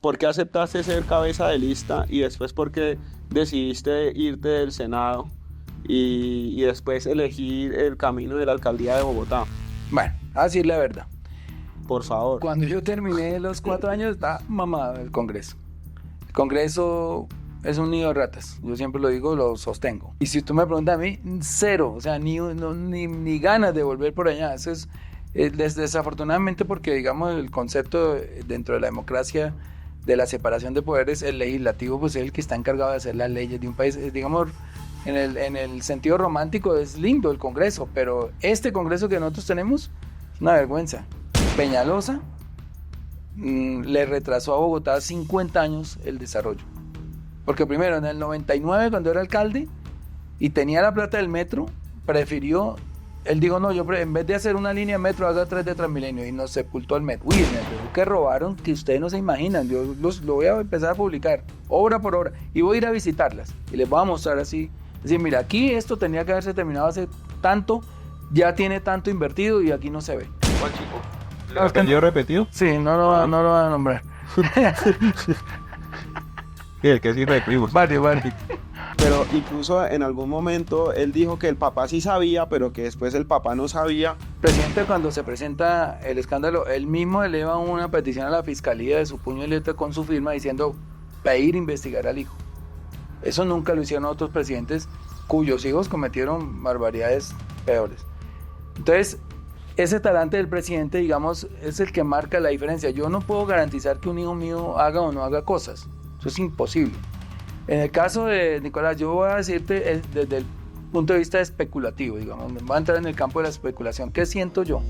¿por qué aceptaste ser cabeza de lista y después por qué decidiste irte del Senado y después elegir el camino de la alcaldía de Bogotá? Bueno, a decir la verdad. Por favor. Cuando yo terminé los 4 años, estaba mamado el Congreso. El Congreso es un nido de ratas. Yo siempre lo digo, lo sostengo. Y si tú me preguntas a mí, cero. O sea, ni ganas de volver por allá. Eso es desafortunadamente porque, digamos, el concepto dentro de la democracia de la separación de poderes, el legislativo pues es el que está encargado de hacer las leyes de un país. Digamos, en el sentido romántico es lindo el Congreso, pero este Congreso que nosotros tenemos es una vergüenza. Peñalosa le retrasó a Bogotá 50 años el desarrollo. Porque primero, en el 99, cuando era alcalde y tenía la plata del metro, prefirió, él dijo, no, yo en vez de hacer una línea de metro, haga 3 de Transmilenio, y nos sepultó el metro. Uy, el metro que robaron, que ustedes no se imaginan, yo lo voy a empezar a publicar, obra por obra, y voy a ir a visitarlas, y les voy a mostrar así, decir, mira, aquí esto tenía que haberse terminado hace tanto, ya tiene tanto invertido, y aquí no se ve. ¿Cuál chico? ¿El apellido repetido? Sí, no lo va a nombrar. Sí, el que sí repetimos. Varios. Pero incluso en algún momento él dijo que el papá sí sabía, pero que después el papá no sabía. Presidente, cuando se presenta el escándalo, él mismo eleva una petición a la fiscalía de su puño y letra con su firma diciendo pedir investigar al hijo. Eso nunca lo hicieron otros presidentes cuyos hijos cometieron barbaridades peores. Entonces, ese talante del presidente, digamos, es el que marca la diferencia. Yo no puedo garantizar que un hijo mío haga o no haga cosas. Eso es imposible. En el caso de Nicolás, yo voy a decirte desde el punto de vista especulativo, digamos, me voy a entrar en el campo de la especulación. ¿Qué siento yo?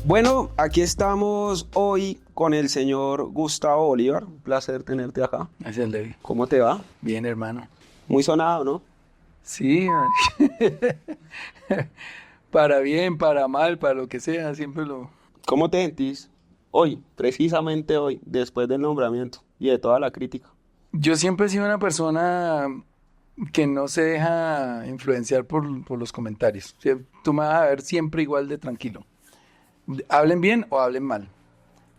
Bueno, aquí estamos hoy con el señor Gustavo Bolívar. Un placer tenerte acá. Es el de... ¿Cómo te va? Bien, hermano. Muy sonado, ¿no? Sí, para bien, para mal, para lo que sea, siempre lo... ¿Cómo te sentís hoy, precisamente hoy, después del nombramiento y de toda la crítica? Yo siempre he sido una persona que no se deja influenciar por los comentarios. O sea, tú me vas a ver siempre igual de tranquilo. Hablen bien o hablen mal.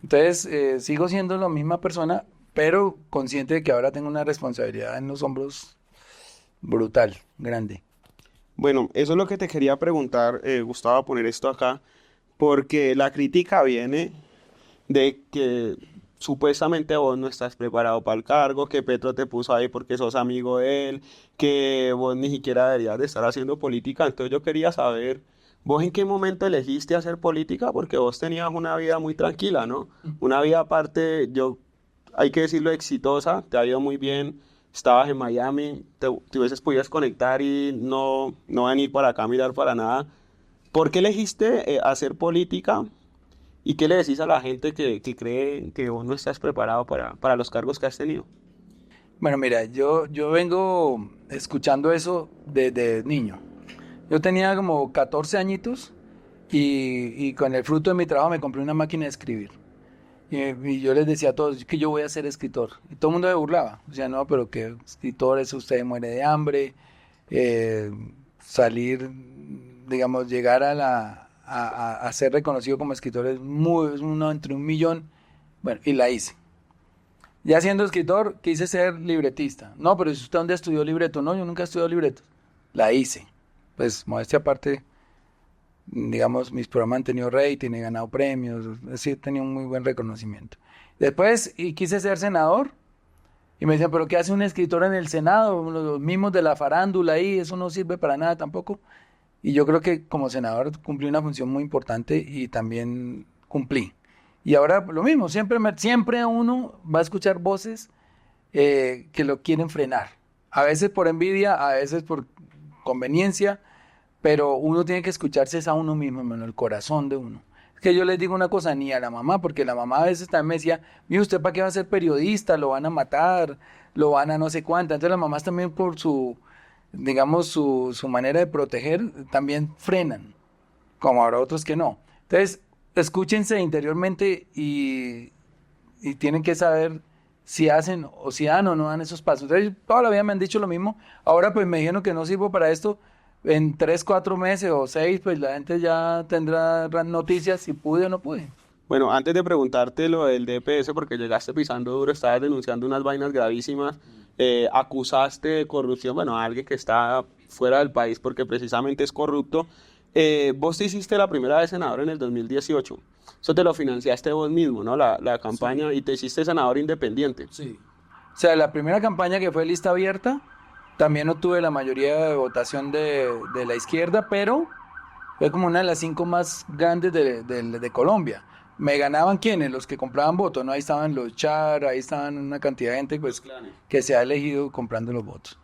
Entonces, sigo siendo la misma persona, pero consciente de que ahora tengo una responsabilidad en los hombros brutal, grande. Bueno, eso es lo que te quería preguntar, Gustavo, poner esto acá, porque la crítica viene de que supuestamente vos no estás preparado para el cargo, que Petro te puso ahí porque sos amigo de él, que vos ni siquiera deberías de estar haciendo política. Entonces yo quería saber, ¿vos en qué momento elegiste hacer política? Porque vos tenías una vida muy tranquila, ¿no? Una vida aparte, hay que decirlo, exitosa, te ha ido muy bien. Estabas en Miami, te hubieses podido conectar y no venir para acá a mirar para nada. ¿Por qué elegiste hacer política? ¿Y qué le decís a la gente que cree que vos no estás preparado para los cargos que has tenido? Bueno, mira, yo vengo escuchando eso desde niño. Yo tenía como 14 añitos y con el fruto de mi trabajo me compré una máquina de escribir. Y yo les decía a todos que yo voy a ser escritor. Y todo el mundo me burlaba. O sea, no, pero que escritor es usted muere de hambre, salir, digamos, llegar a ser reconocido como escritor es uno entre 1.000.000. Bueno, y la hice. Ya siendo escritor, quise ser libretista. No, pero ¿usted dónde estudió libreto? No, yo nunca he estudiado libreto. La hice. Pues, modestia aparte, digamos, mis programas han tenido rating, he ganado premios, así he tenido un muy buen reconocimiento. Después quise ser senador y me decían, ¿pero qué hace un escritor en el Senado? Los mismos de la farándula ahí, eso no sirve para nada tampoco. Y yo creo que como senador cumplí una función muy importante y también cumplí. Y ahora lo mismo, siempre uno va a escuchar voces que lo quieren frenar. A veces por envidia, a veces por conveniencia, pero uno tiene que escucharse a uno mismo, hermano, el corazón de uno. Es que yo les digo una cosa, ni a la mamá, porque la mamá a veces también me decía, mire, ¿usted para qué va a ser periodista? Lo van a matar, lo van a no sé cuánta. Entonces las mamás también por su manera de proteger, también frenan, como habrá otros que no. Entonces, escúchense interiormente y tienen que saber si hacen o si dan o no dan esos pasos. Entonces, toda la vida me han dicho lo mismo. Ahora pues me dijeron que no sirvo para esto. En 3, 4 meses o 6, pues la gente ya tendrá noticias si pude o no pude. Bueno, antes de preguntarte lo del DPS, porque llegaste pisando duro, estabas denunciando unas vainas gravísimas, acusaste de corrupción, bueno, a alguien que está fuera del país porque precisamente es corrupto. Vos te hiciste la primera vez senador en el 2018. Eso te lo financiaste vos mismo, ¿no? La campaña, y te hiciste senador independiente. Sí. O sea, la primera campaña que fue lista abierta, también obtuve la mayoría de votación de la izquierda, pero fue como una de las 5 más grandes de Colombia. ¿Me ganaban quiénes? Los que compraban votos, ¿no? Ahí estaban los Char, ahí estaban una cantidad de gente pues, que se ha elegido comprando los votos.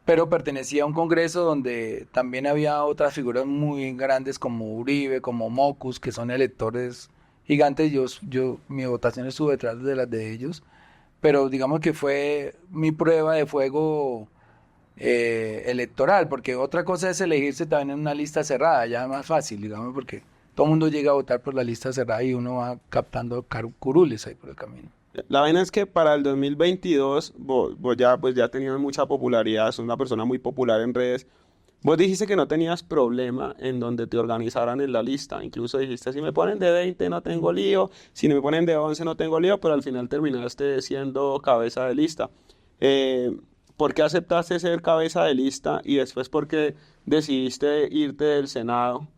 Pero pertenecía a un congreso donde también había otras figuras muy grandes como Uribe, como Mocus, que son electores gigantes. Mi votación estuvo detrás de las de ellos, pero digamos que fue mi prueba de fuego electoral, porque otra cosa es elegirse también en una lista cerrada, ya es más fácil, digamos, porque todo el mundo llega a votar por la lista cerrada y uno va captando curules ahí por el camino. La vaina es que para el 2022 vos ya, pues ya tenías mucha popularidad, sos una persona muy popular en redes. Vos dijiste que no tenías problema en donde te organizaran en la lista. Incluso dijiste, si me ponen de 20 no tengo lío, si me ponen de 11 no tengo lío, pero al final terminaste siendo cabeza de lista. ¿Por qué aceptaste ser cabeza de lista y después por qué decidiste irte del Senado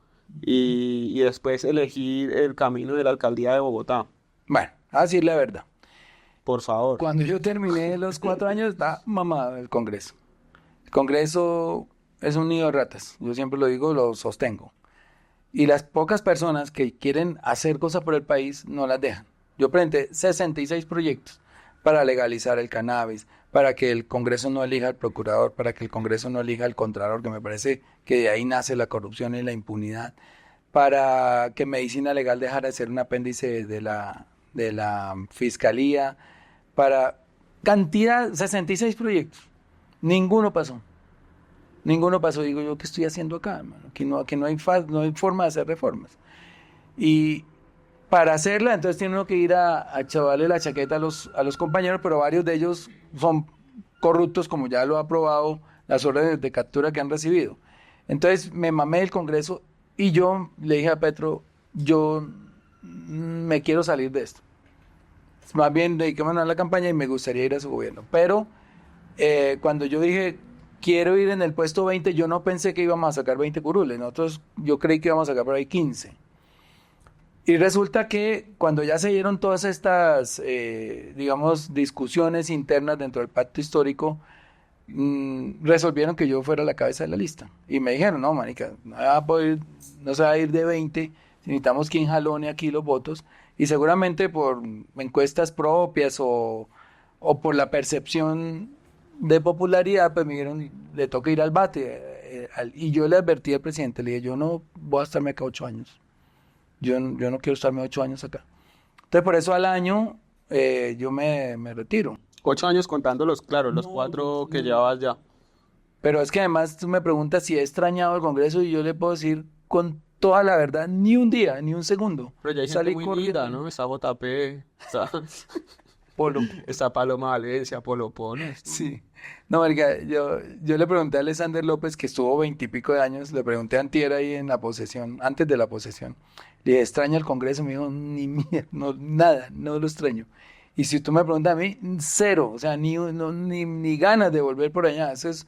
y después elegir el camino de la alcaldía de Bogotá? Bueno, a decir la verdad. Por favor. Cuando yo terminé los 4 años, está mamado el Congreso. El Congreso es un nido de ratas. Yo siempre lo digo, lo sostengo. Y las pocas personas que quieren hacer cosas por el país no las dejan. Yo presenté 66 proyectos para legalizar el cannabis, para que el Congreso no elija al procurador, para que el Congreso no elija al contralor, que me parece que de ahí nace la corrupción y la impunidad, para que medicina legal dejara de ser un apéndice de la fiscalía, para cantidad, 66 proyectos. Ninguno pasó. Ninguno pasó. Digo yo, ¿qué estoy haciendo acá, hermano? Aquí no hay forma de hacer reformas. Y para hacerla, entonces tiene uno que ir a chavarle la chaqueta a los compañeros, pero varios de ellos son corruptos, como ya lo ha probado las órdenes de captura que han recibido. Entonces me mamé del Congreso y yo le dije a Petro, yo me quiero salir de esto. Más bien dediquémonos a la campaña y me gustaría ir a su gobierno. Pero cuando yo dije, quiero ir en el puesto 20, yo no pensé que íbamos a sacar 20 curules. Yo creí que íbamos a sacar por ahí 15. Y resulta que cuando ya se dieron todas estas, digamos, discusiones internas dentro del pacto histórico, resolvieron que yo fuera la cabeza de la lista. Y me dijeron, no, manica, no se va a ir de 20, necesitamos quien jalone aquí los votos. Y seguramente por encuestas propias o por la percepción de popularidad, pues me dijeron, le toca ir al bate. Y yo le advertí al presidente, le dije, yo no voy a estarme acá 8 años. Yo no quiero estarme 8 años acá. Entonces, por eso al año yo me retiro. 8 años contándolos, claro, los 4 que llevabas ya. Pero es que además tú me preguntas si he extrañado el Congreso y yo le puedo decir con toda la verdad, ni un día, ni un segundo. Pero ya hay gente muy linda, ¿no? Está JP, está Paloma Valencia, Polo Polo. Sí. No, marica, yo le pregunté a Alexander López, que estuvo 20 y pico de años, le pregunté a antier ahí en la posesión, antes de la posesión. Le dije, ¿extraña el Congreso? Me dijo, ni mierda, no, nada, no lo extraño. Y si tú me preguntas a mí, cero, o sea, ni ganas de volver por allá. Eso es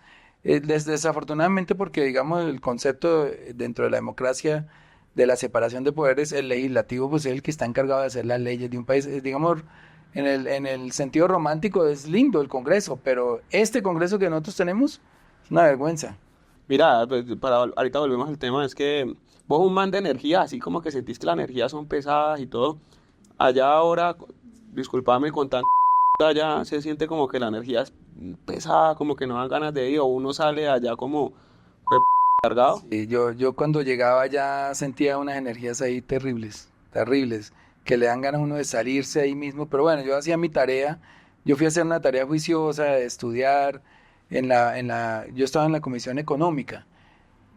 desafortunadamente porque, digamos, el concepto dentro de la democracia de la separación de poderes, el legislativo pues es el que está encargado de hacer las leyes de un país. Digamos, en el sentido romántico es lindo el Congreso, pero este Congreso que nosotros tenemos es una vergüenza. Mira, pues, ahorita volvemos al tema, es que vos un man de energía, así como que sentís que las energías son pesadas y todo. Allá ahora, discúlpame con tanta allá se siente como que la energía es pesada, como que no dan ganas de ir, o uno sale allá como cargado. Sí, yo cuando llegaba ya sentía unas energías ahí terribles, que le dan ganas a uno de salirse ahí mismo, pero bueno, yo hacía mi tarea, yo fui a hacer una tarea juiciosa, de estudiar, yo estaba en la Comisión Económica.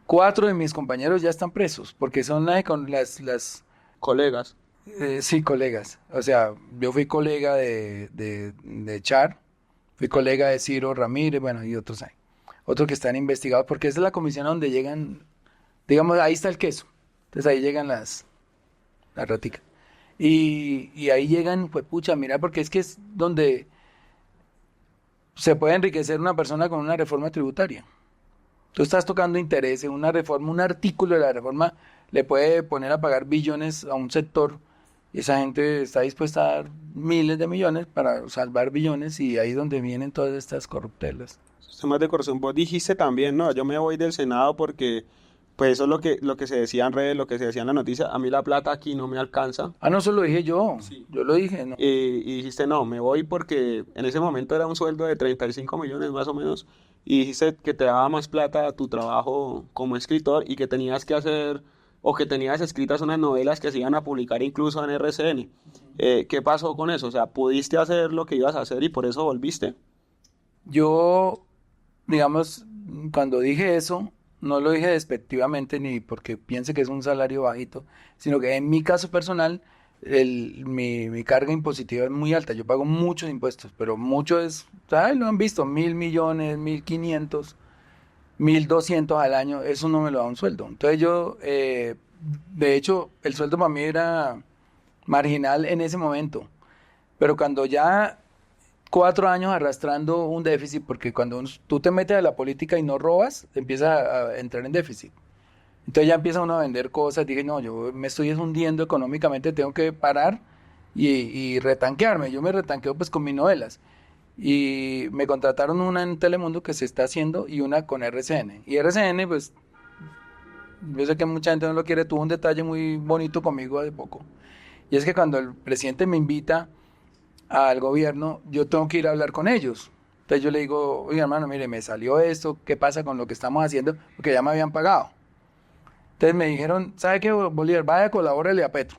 4 de mis compañeros ya están presos, porque son las colegas. Sí, colegas. O sea, yo fui colega de Char, fui colega de Ciro Ramírez, bueno, y otros hay. Otros que están investigados, porque esa es la comisión a donde llegan, digamos, ahí está el queso. Entonces ahí llegan las la ratica. Y ahí llegan, pues pucha, mira, porque es que es donde se puede enriquecer una persona con una reforma tributaria. Tú estás tocando intereses, una reforma, un artículo de la reforma le puede poner a pagar billones a un sector y esa gente está dispuesta a dar miles de millones para salvar billones y ahí es donde vienen todas estas corruptelas. Temas de corrupción. Vos dijiste también, no, yo me voy del Senado porque, pues eso es lo que se decía en redes, lo que se decía en la noticia. A mí la plata aquí no me alcanza. Ah, no, eso lo dije yo. Sí. Yo lo dije, ¿no? Y dijiste, no, me voy porque en ese momento era un sueldo de 35 millones más o menos. Y dijiste que te daba más plata tu trabajo como escritor y que tenías que hacer, o que tenías escritas unas novelas que se iban a publicar incluso en RCN. ¿Qué pasó con eso? O sea, ¿pudiste hacer lo que ibas a hacer y por eso volviste? Yo, digamos, cuando dije eso, no lo dije despectivamente ni porque piense que es un salario bajito, sino que en mi caso personal, mi carga impositiva es muy alta. Yo pago muchos impuestos, pero mucho es, ¿sabes? Lo han visto, 1.000 millones, 1.500, 1.200 al año, eso no me lo da un sueldo. Entonces yo, de hecho, el sueldo para mí era marginal en ese momento, pero cuando ya 4 años arrastrando un déficit, porque cuando tú te metes a la política y no robas, empiezas a entrar en déficit. Entonces ya empieza uno a vender cosas, dije, no, yo me estoy hundiendo económicamente, tengo que parar y retanquearme. Yo me retanqueo pues con mis novelas. Y me contrataron una en Telemundo que se está haciendo y una con RCN. Y RCN, pues, yo sé que mucha gente no lo quiere, tuvo un detalle muy bonito conmigo hace poco. Y es que cuando el presidente me invita al gobierno, yo tengo que ir a hablar con ellos. Entonces yo le digo, oye hermano, mire, me salió esto, ¿qué pasa con lo que estamos haciendo? Porque ya me habían pagado. Entonces me dijeron, ¿sabe qué, Bolívar? Vaya, colabórele a Petro,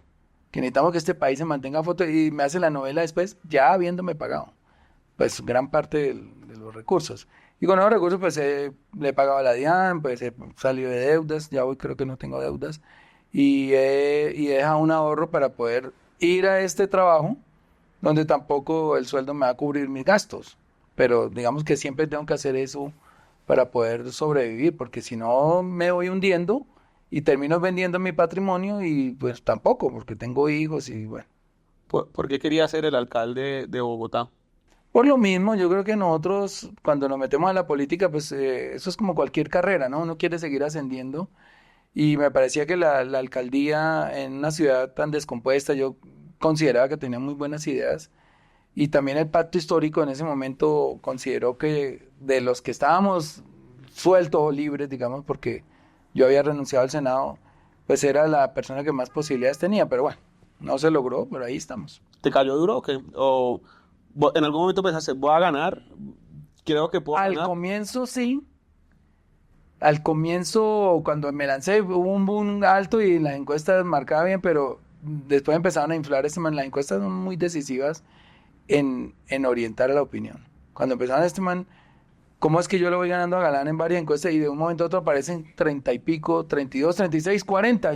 que necesitamos que este país se mantenga a foto y me hace la novela después, ya habiéndome pagado, pues gran parte de los recursos. Y con esos recursos, pues le he pagado a la DIAN, pues he salido de deudas, ya hoy creo que no tengo deudas, y he dejado un ahorro para poder ir a este trabajo, donde tampoco el sueldo me va a cubrir mis gastos, pero digamos que siempre tengo que hacer eso para poder sobrevivir, porque si no me voy hundiendo y termino vendiendo mi patrimonio y pues tampoco, porque tengo hijos y bueno. ¿Por qué querías ser el alcalde de Bogotá? Por lo mismo, yo creo que nosotros cuando nos metemos a la política, pues eso es como cualquier carrera, ¿no? Uno quiere seguir ascendiendo y me parecía que la alcaldía en una ciudad tan descompuesta, yo consideraba que tenía muy buenas ideas y también el pacto histórico en ese momento consideró que de los que estábamos sueltos o libres, digamos, porque yo había renunciado al Senado, pues era la persona que más posibilidades tenía, pero bueno, no se logró, pero ahí estamos. ¿Te cayó duro o qué? ¿O en algún momento pensaste, voy a ganar? Creo que puedo Al ganar. comienzo sí, al comienzo cuando me lancé hubo un boom alto y las encuestas marcaba bien, pero después empezaron a inflar las encuestas son muy decisivas en orientar a la opinión. Cuando empezaron ¿cómo es que yo le voy ganando a Galán en varias encuestas y de un momento a otro aparecen 30 y pico, 32, 36, 40?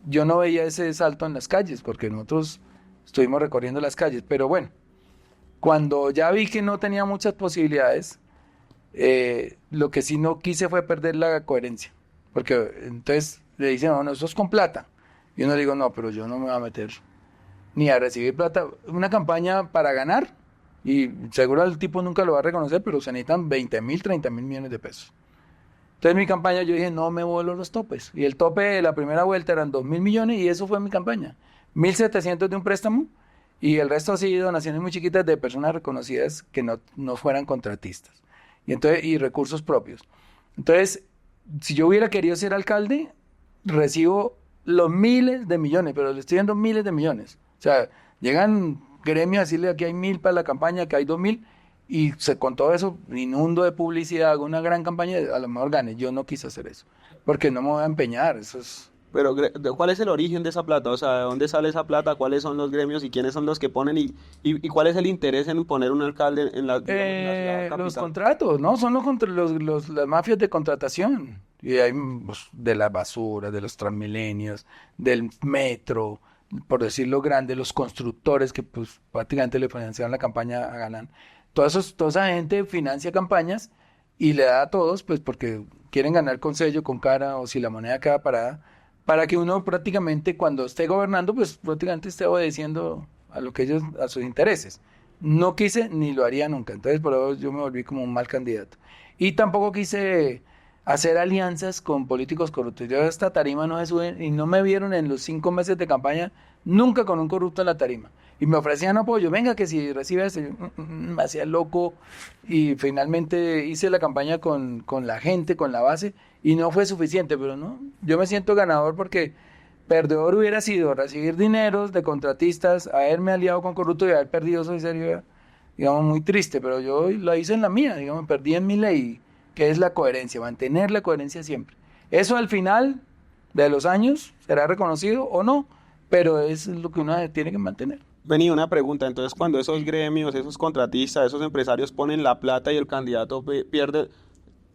Yo no veía ese salto en las calles porque nosotros estuvimos recorriendo las calles, pero bueno, cuando ya vi que no tenía muchas posibilidades, lo que sí no quise fue perder la coherencia, porque entonces le dicen, no, no, eso es con plata. Y uno le digo, no, pero yo no me voy a meter ni a recibir plata. Una campaña para ganar, y seguro el tipo nunca lo va a reconocer, pero se necesitan 20.000, 30.000 millones de pesos. Entonces mi campaña yo dije, no me vuelo los topes. Y el tope de la primera vuelta eran 2.000 millones y eso fue mi campaña. 1.700 de un préstamo y el resto así donaciones muy chiquitas de personas reconocidas que no fueran contratistas. Y recursos propios. Entonces, si yo hubiera querido ser alcalde, recibo los miles de millones, pero le estoy dando miles de millones. O sea, llegan gremios a decirle aquí hay 1.000 para la campaña, aquí hay 2.000, y con todo eso inundo de publicidad, hago una gran campaña, a lo mejor gane. Yo no quise hacer eso, porque no me voy a empeñar, eso es... Pero, ¿cuál es el origen de esa plata? O sea, ¿de dónde sale esa plata? ¿Cuáles son los gremios y quiénes son los que ponen? ¿Y cuál es el interés en poner un alcalde en la, digamos, en la ciudad Los capital? contratos, ¿no? Son las mafias de contratación. Y hay pues, de la basura, de los Transmilenios, del metro, por decirlo grande, los constructores que pues prácticamente le financiaron la campaña a Galán. Toda esa gente financia campañas y le da a todos, pues porque quieren ganar con sello, con cara, o si la moneda queda parada, para que uno prácticamente cuando esté gobernando, pues prácticamente esté obedeciendo a lo que ellos, a sus intereses. No quise ni lo haría nunca, entonces por eso yo me volví como un mal candidato. Y tampoco quise hacer alianzas con políticos corruptos. Yo a esta tarima no me suben y no me vieron en los 5 meses de campaña nunca con un corrupto en la tarima. Y me ofrecían apoyo, venga que si recibe eso, yo, me hacía loco y finalmente hice la campaña con la gente, con la base y no fue suficiente, pero no, yo me siento ganador porque perdedor hubiera sido recibir dineros de contratistas, haberme aliado con corruptos y haber perdido, eso sería, digamos, muy triste, pero yo la hice en la mía, digamos, perdí en mi ley, que es la coherencia, mantener la coherencia siempre. Eso al final de los años será reconocido o no, pero es lo que uno tiene que mantener. Vení, una pregunta. Entonces, cuando esos gremios, esos contratistas, esos empresarios ponen la plata y el candidato pierde,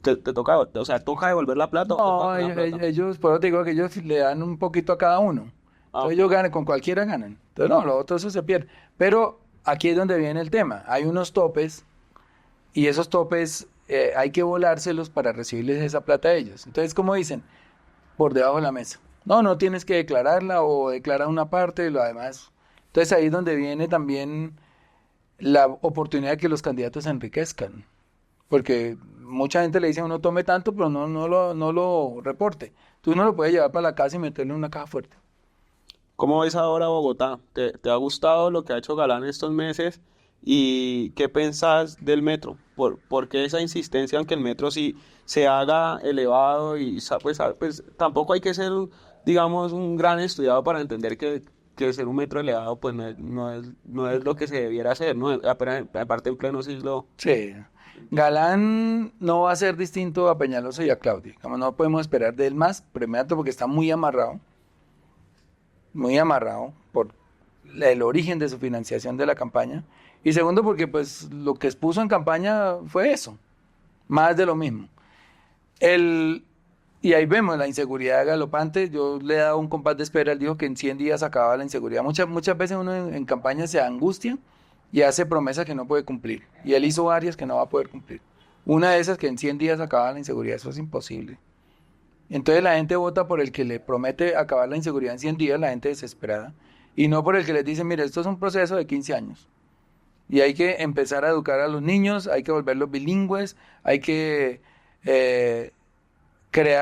te toca, o sea, ¿toca devolver la plata o te No, pagan la plata? ellos, por eso te digo que ellos le dan un poquito a cada uno. Ah, Entonces ellos ganan, con cualquiera ganan. Entonces no, lo otro eso se pierde. Pero aquí es donde viene el tema. Hay unos topes y esos topes hay que volárselos para recibirles esa plata a ellos. Entonces, como dicen, por debajo de la mesa. No, no tienes que declararla o declarar una parte y lo demás. Entonces ahí es donde viene también la oportunidad de que los candidatos se enriquezcan. Porque mucha gente le dice a uno tome tanto, pero no lo reporte. Tú no lo puedes llevar para la casa y meterle en una caja fuerte. ¿Cómo ves ahora Bogotá? ¿Te ha gustado lo que ha hecho Galán estos meses? ¿Y qué pensás del metro? ¿Por qué esa insistencia en que el metro sí se haga elevado? Y pues tampoco hay que ser, digamos, un gran estudiado para entender que ser un metro elevado pues no es lo que se debiera hacer, ¿no? Aparte en pleno siglo. Sí. Galán no va a ser distinto a Peñalosa y a Claudia. Como no podemos esperar de él más, primero porque está muy amarrado por el origen de su financiación de la campaña. Y segundo porque pues lo que expuso en campaña fue eso, más de lo mismo. Y ahí vemos la inseguridad galopante. Yo le he dado un compás de espera, él dijo que en 100 días acababa la inseguridad. Muchas veces uno en campaña se angustia y hace promesas que no puede cumplir. Y él hizo varias que no va a poder cumplir. Una de esas que en 100 días acababa la inseguridad, eso es imposible. Entonces la gente vota por el que le promete acabar la inseguridad en 100 días, la gente desesperada, y no por el que les dice, mire, esto es un proceso de 15 años. Y hay que empezar a educar a los niños, hay que volverlos bilingües, hay que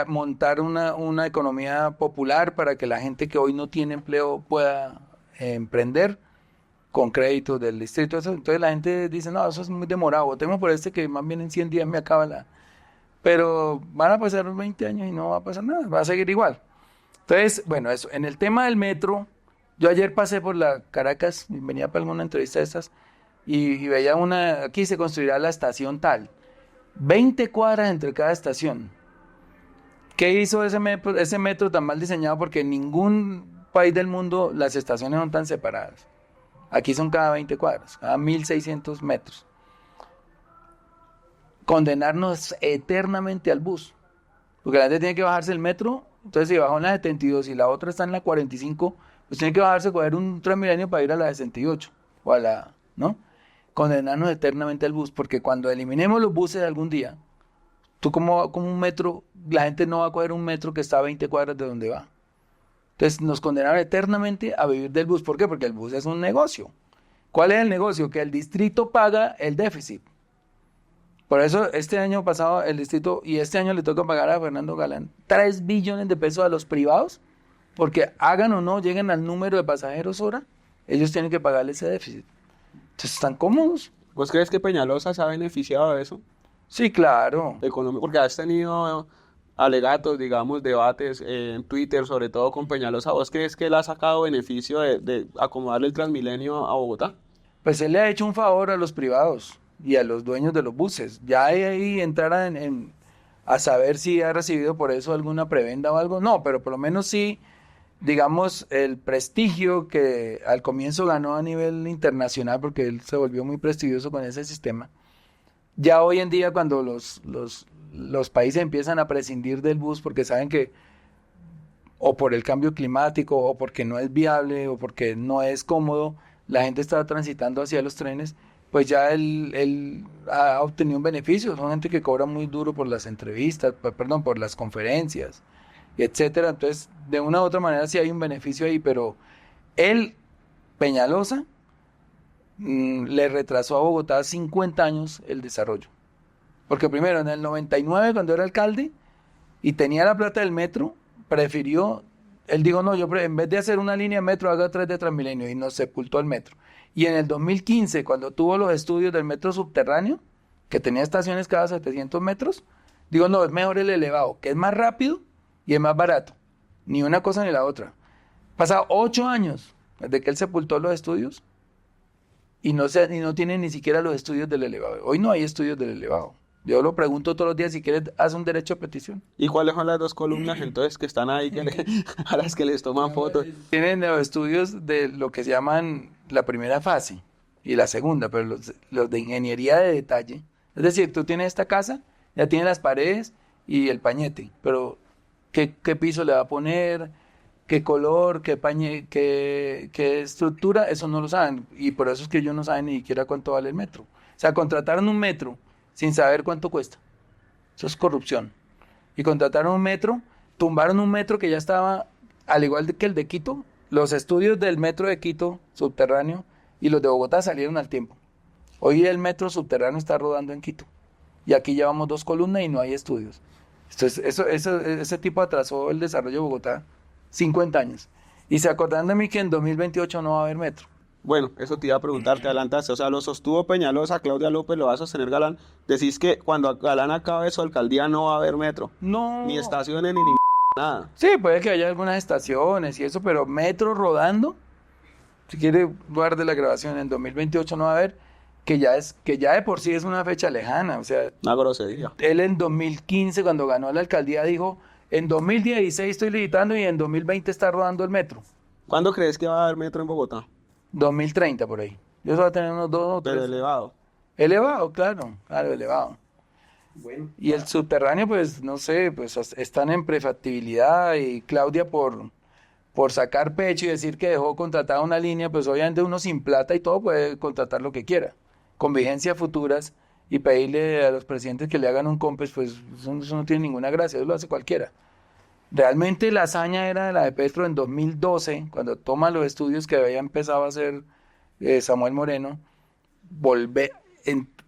montar una economía popular para que la gente que hoy no tiene empleo pueda emprender con créditos del distrito. Entonces la gente dice, no, eso es muy demorado, votemos por este que más bien en 100 días me acaba la... Pero van a pasar 20 años y no va a pasar nada, va a seguir igual. Entonces, bueno, eso. En el tema del metro, yo ayer pasé por la Caracas, venía para alguna entrevista de estas, y veía aquí se construirá la estación tal. 20 cuadras entre cada estación. ¿Qué hizo ese metro tan mal diseñado? Porque en ningún país del mundo las estaciones son tan separadas. Aquí son cada 20 cuadras, cada 1.600 metros. Condenarnos eternamente al bus. Porque la gente tiene que bajarse el metro, entonces si bajó en la 72 y la otra está en la 45, pues tiene que bajarse, coger un Transmilenio para ir a la 68 o a la, ¿no? Condenarnos eternamente al bus, porque cuando eliminemos los buses algún día, tú como un metro, la gente no va a coger un metro que está a 20 cuadras de donde va. Entonces nos condenaron eternamente a vivir del bus. ¿Por qué? Porque el bus es un negocio. ¿Cuál es el negocio? Que el distrito paga el déficit. Por eso este año pasado el distrito, y este año le toca pagar a Fernando Galán 3 billones de pesos a los privados, porque hagan o no, lleguen al número de pasajeros hora, ellos tienen que pagarle ese déficit. Entonces están cómodos. ¿Vos crees que Peñalosa se ha beneficiado de eso? Sí, claro. Porque has tenido alegatos, digamos, debates en Twitter, sobre todo con Peñalosa. ¿Vos crees que él ha sacado beneficio de acomodarle el Transmilenio a Bogotá? Pues él le ha hecho un favor a los privados y a los dueños de los buses. Ya ahí entrar a saber si ha recibido por eso alguna prebenda o algo. No, pero por lo menos sí, digamos, el prestigio que al comienzo ganó a nivel internacional, porque él se volvió muy prestigioso con ese sistema. Ya hoy en día cuando los países empiezan a prescindir del bus porque saben que o por el cambio climático o porque no es viable o porque no es cómodo, la gente está transitando hacia los trenes, pues ya él ha obtenido un beneficio. Son gente que cobra muy duro por las entrevistas, por las conferencias. y etcétera. Entonces, de una u otra manera sí hay un beneficio ahí, pero él, Peñalosa, le retrasó a Bogotá 50 años el desarrollo. Porque primero, en el 99, cuando era alcalde y tenía la plata del metro, prefirió, él dijo, no, en vez de hacer una línea de metro, haga 3 de Transmilenio, y nos sepultó el metro. Y en el 2015, cuando tuvo los estudios del metro subterráneo, que tenía estaciones cada 700 metros, digo, no, es mejor el elevado, que es más rápido y es más barato. Ni una cosa ni la otra. Pasado 8 años desde que él sepultó los estudios y no tiene ni siquiera los estudios del elevado. Hoy no hay estudios del elevado. Yo lo pregunto todos los días, si quieres, haz un derecho a petición. ¿Y cuáles son las 2 columnas entonces que están ahí a las que les toman fotos? Tienen los estudios de lo que se llaman la primera fase y la segunda, pero los de ingeniería de detalle. Es decir, tú tienes esta casa, ya tienes las paredes y el pañete, pero ¿qué piso le va a poner? ¿Qué color? ¿Qué estructura? Eso no lo saben, y por eso es que ellos no saben ni siquiera cuánto vale el metro. O sea, contrataron un metro sin saber cuánto cuesta. Eso es corrupción. Y contrataron un metro, tumbaron un metro que ya estaba, al igual que el de Quito, los estudios del metro de Quito subterráneo y los de Bogotá salieron al tiempo. Hoy el metro subterráneo está rodando en Quito. Y aquí llevamos 2 columnas y no hay estudios. Entonces, ese tipo atrasó el desarrollo de Bogotá 50 años. Y se acordaron de mí que en 2028 no va a haber metro. Bueno, eso te iba a preguntar, te adelantaste. O sea, lo sostuvo Peñalosa, Claudia López lo va a sostener Galán. Decís que cuando Galán acabe su alcaldía no va a haber metro. No. Ni estaciones ni nada. Sí, puede que haya algunas estaciones y eso, pero metro rodando, si quiere guarde la grabación, en 2028 no va a haber, que ya de por sí es una fecha lejana. O sea, Una grosería. él en 2015, cuando ganó la alcaldía, dijo, en 2016 estoy licitando y en 2020 está rodando el metro. ¿Cuándo crees que va a haber metro en Bogotá? 2030 por ahí. Yo solo voy a tener unos 2 o 3. Pero elevado. Elevado, claro, elevado. Bueno. Y el subterráneo, pues, no sé, pues están en prefactibilidad y Claudia por sacar pecho y decir que dejó contratada una línea, pues obviamente uno sin plata y todo puede contratar lo que quiera. Con vigencias futuras y pedirle a los presidentes que le hagan un COMPES, pues eso no tiene ninguna gracia, eso lo hace cualquiera. Realmente la hazaña era la de Petro en 2012, cuando toma los estudios que había empezado a hacer Samuel Moreno,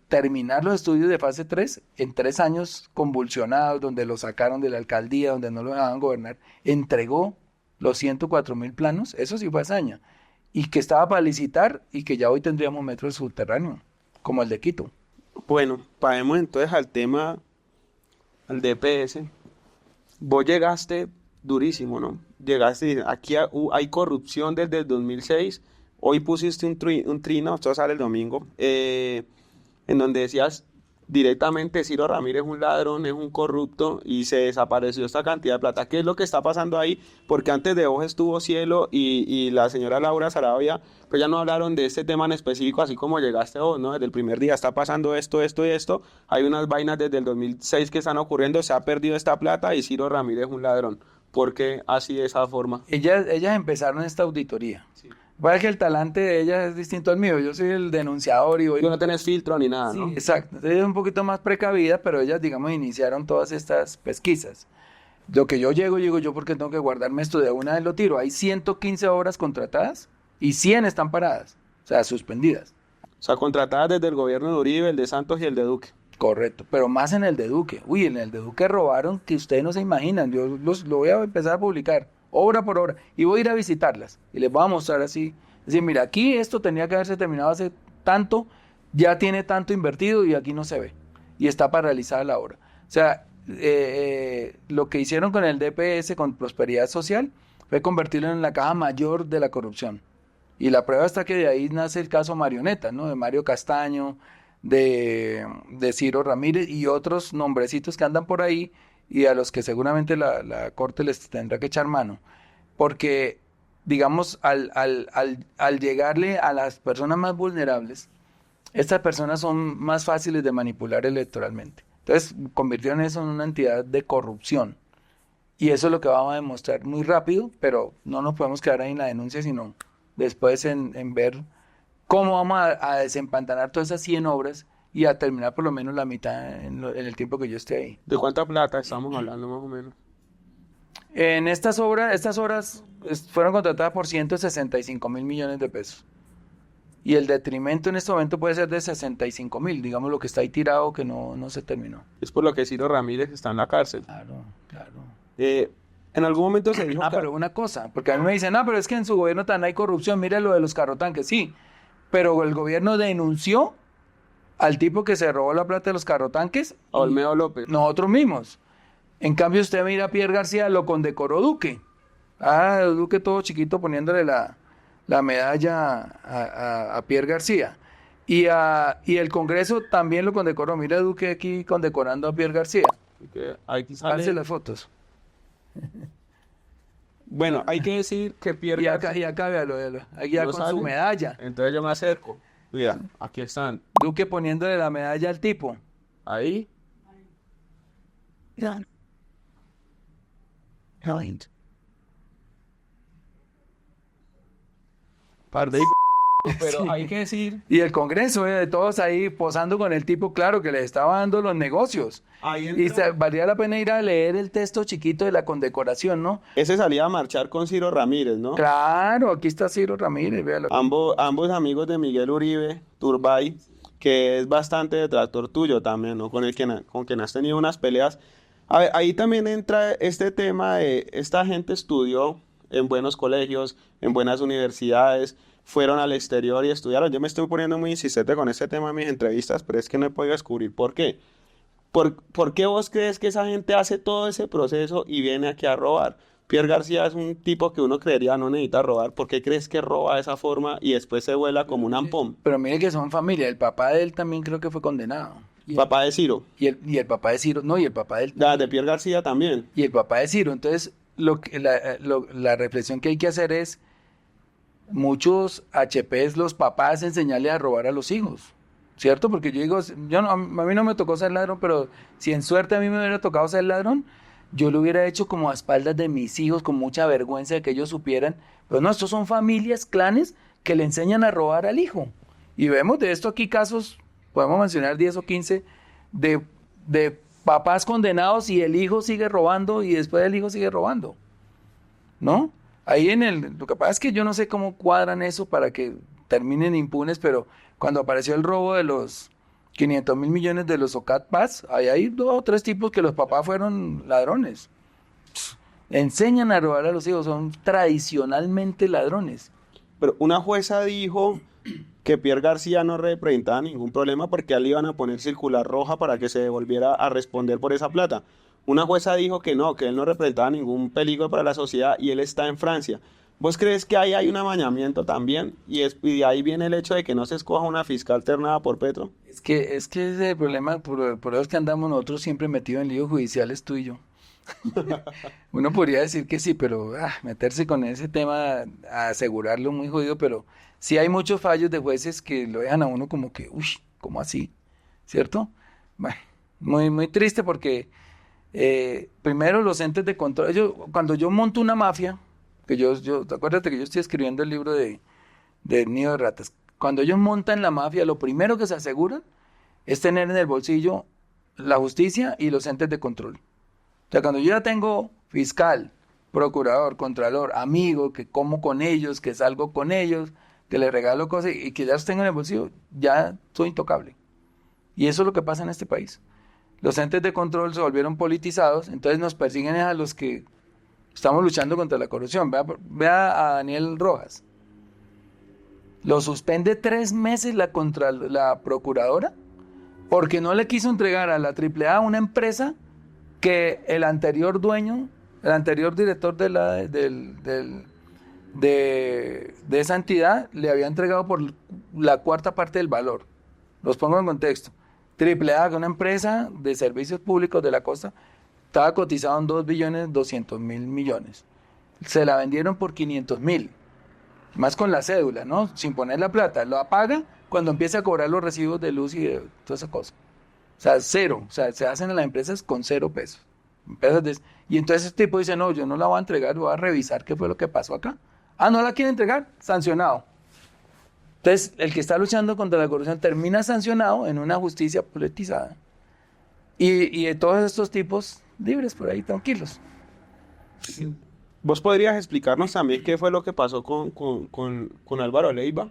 terminar los estudios de fase 3 en 3 años convulsionados, donde lo sacaron de la alcaldía, donde no lo dejaban gobernar, entregó los 104.000 planos, eso sí fue hazaña, y que estaba para licitar y que ya hoy tendríamos metro subterráneo, como el de Quito. Bueno, pasemos entonces al tema, al DPS. Vos llegaste durísimo, ¿no? Llegaste, aquí hay corrupción desde el 2006, hoy pusiste un trino, esto sale el domingo, en donde decías directamente Ciro Ramírez es un ladrón, es un corrupto y se desapareció esta cantidad de plata. ¿Qué es lo que está pasando ahí? Porque antes de vos estuvo Cielo y la señora Laura Sarabia, pues ya no hablaron de este tema en específico, así como llegaste vos, ¿no? Desde el primer día está pasando esto, esto y esto. Hay unas vainas desde el 2006 que están ocurriendo, se ha perdido esta plata y Ciro Ramírez es un ladrón. ¿Por qué así de esa forma? Ellas empezaron esta auditoría. Sí. Para que el talante de ellas es distinto al mío. Yo soy el denunciador y voy... Tú no tenés filtro ni nada, ¿no? Sí, exacto. Ella es un poquito más precavida, pero ellas, digamos, iniciaron todas estas pesquisas. Lo que yo llego yo porque tengo que guardarme esto de una vez lo tiro. Hay 115 obras contratadas y 100 están paradas, o sea, suspendidas. O sea, contratadas desde el gobierno de Uribe, el de Santos y el de Duque. Correcto, pero más en el de Duque. Uy, en el de Duque robaron que ustedes no se imaginan. Yo lo voy a empezar a publicar, obra por obra, y voy a ir a visitarlas. Y les voy a mostrar así. Es decir, mira, aquí esto tenía que haberse terminado hace tanto, ya tiene tanto invertido y aquí no se ve. Y está paralizada la obra. O sea, lo que hicieron con el DPS, con Prosperidad Social, fue convertirlo en la caja mayor de la corrupción. Y la prueba está que de ahí nace el caso Marioneta, ¿no? De Mario Castaño, de Ciro Ramírez y otros nombrecitos que andan por ahí y a los que seguramente la Corte les tendrá que echar mano. Porque, digamos, al llegarle a las personas más vulnerables, estas personas son más fáciles de manipular electoralmente. Entonces, convirtieron eso en una entidad de corrupción. Y eso es lo que vamos a demostrar muy rápido, pero no nos podemos quedar ahí en la denuncia, sino después en ver cómo vamos a desempantanar todas esas 100 obras y a terminar por lo menos la mitad en el tiempo que yo esté ahí. ¿De cuánta plata estamos hablando más o menos? En estas obras fueron contratadas por 165.000 millones de pesos. Y el detrimento en este momento puede ser de 65.000, digamos lo que está ahí tirado que no se terminó. Es por lo que Ciro Ramírez está en la cárcel. Claro, claro. En algún momento se dijo que... Pero una cosa, porque a mí me dicen, pero es que en su gobierno también hay corrupción, mire lo de los carrotanques, sí, pero el gobierno denunció al tipo que se robó la plata de los carrotanques. A Olmedo López. Nosotros mismos. En cambio, usted mira a Pierre García, lo condecoró Duque. Duque todo chiquito poniéndole la medalla a Pierre García. Y el Congreso también lo condecoró. Mira a Duque aquí condecorando a Pierre García. Aquí sale... Háganse las fotos. Bueno, hay que decir que Pierre García... Y acá véalo. Aquí ya ¿No con sale? su medalla. Entonces yo me acerco. Mira, aquí están. Duque poniéndole la medalla al tipo. Ahí. Par de pero Sí. hay que decir... Y el Congreso, de todos ahí posando con el tipo, claro, que le estaba dando los negocios. Ahí Y entra... valía la pena ir a leer el texto chiquito de la condecoración, ¿no? Ese salía a marchar con Ciro Ramírez, ¿no? Claro, aquí está Ciro Ramírez, véalo. Ambos amigos de Miguel Uribe, Turbay, que es bastante detractor tuyo también, ¿no? Con quien has tenido unas peleas. A ver, ahí también entra este tema de esta gente estudió en buenos colegios, en buenas universidades, fueron al exterior y estudiaron. Yo me estoy poniendo muy insistente con este tema en mis entrevistas, pero es que no he podido descubrir por qué. ¿Por qué vos crees que esa gente hace todo ese proceso y viene aquí a robar? Pierre García es un tipo que uno creería no necesita robar. ¿Por qué crees que roba de esa forma y después se vuela como un ampón? Pero mire que son familia. El papá de él también creo que fue condenado. Papá de Ciro. Y el papá de Ciro, no, y el papá de él. De Pierre García también. Y el papá de Ciro. Entonces, la reflexión que hay que hacer es, muchos HPs, los papás, enseñarle a robar a los hijos, ¿cierto? Porque yo digo, a mí no me tocó ser ladrón, pero si en suerte a mí me hubiera tocado ser ladrón, yo lo hubiera hecho como a espaldas de mis hijos, con mucha vergüenza de que ellos supieran. Pero no, estos son familias, clanes, que le enseñan a robar al hijo. Y vemos de esto aquí casos, podemos mencionar 10 o 15, de papás condenados y el hijo sigue robando y después el hijo sigue robando, ¿no? Ahí lo que pasa es que yo no sé cómo cuadran eso para que terminen impunes, pero cuando apareció el robo de los 500.000 millones de los OCAT Paz, ahí hay 2 o 3 tipos que los papás fueron ladrones. Enseñan a robar a los hijos, son tradicionalmente ladrones. Pero una jueza dijo que Pierre García no representaba ningún problema porque a él le iban a poner circular roja para que se devolviera a responder por esa plata. Una jueza dijo que no, que él no representaba ningún peligro para la sociedad y él está en Francia. ¿Vos crees que ahí hay un amañamiento también? Y de ahí viene el hecho de que no se escoja una fiscal alternada por Petro. Es que ese es el problema, por eso es que andamos nosotros siempre metidos en líos judiciales tú y yo. Uno podría decir que sí, pero meterse con ese tema, a asegurarlo muy jodido, pero sí hay muchos fallos de jueces que lo dejan a uno como que, uy, ¿cómo así? ¿Cierto? Bueno, muy, muy triste porque primero los entes de control, cuando yo monto una mafia, acuérdate que yo estoy escribiendo el libro de Nido de Ratas, cuando ellos montan la mafia, lo primero que se aseguran es tener en el bolsillo la justicia y los entes de control. O sea, cuando yo ya tengo fiscal, procurador, contralor, amigo, que como con ellos, que salgo con ellos, que les regalo cosas y que ya los tengo en el bolsillo, ya soy intocable. Y eso es lo que pasa en este país. Los entes de control se volvieron politizados, entonces nos persiguen a los que estamos luchando contra la corrupción. Vea a Daniel Rojas. Lo suspende 3 meses la procuradora porque no le quiso entregar a la AAA una empresa que el anterior dueño, el anterior director de esa entidad le había entregado por la 4ª parte del valor. Los pongo en contexto. AAA, que una empresa de servicios públicos de la costa, estaba cotizado en 2.200.000 millones. Se la vendieron por 500.000. Más con la cédula, ¿no? Sin poner la plata. Lo apaga cuando empieza a cobrar los recibos de luz y de toda esa cosa. O sea, 0. O sea, se hacen en las empresas con 0 pesos. Y entonces este tipo dice, no, yo no la voy a entregar, voy a revisar qué fue lo que pasó acá. ¿No la quiere entregar? Sancionado. Entonces, el que está luchando contra la corrupción termina sancionado en una justicia politizada. Y de todos estos tipos libres por ahí, tranquilos. ¿Vos podrías explicarnos también qué fue lo que pasó con Álvaro Leiva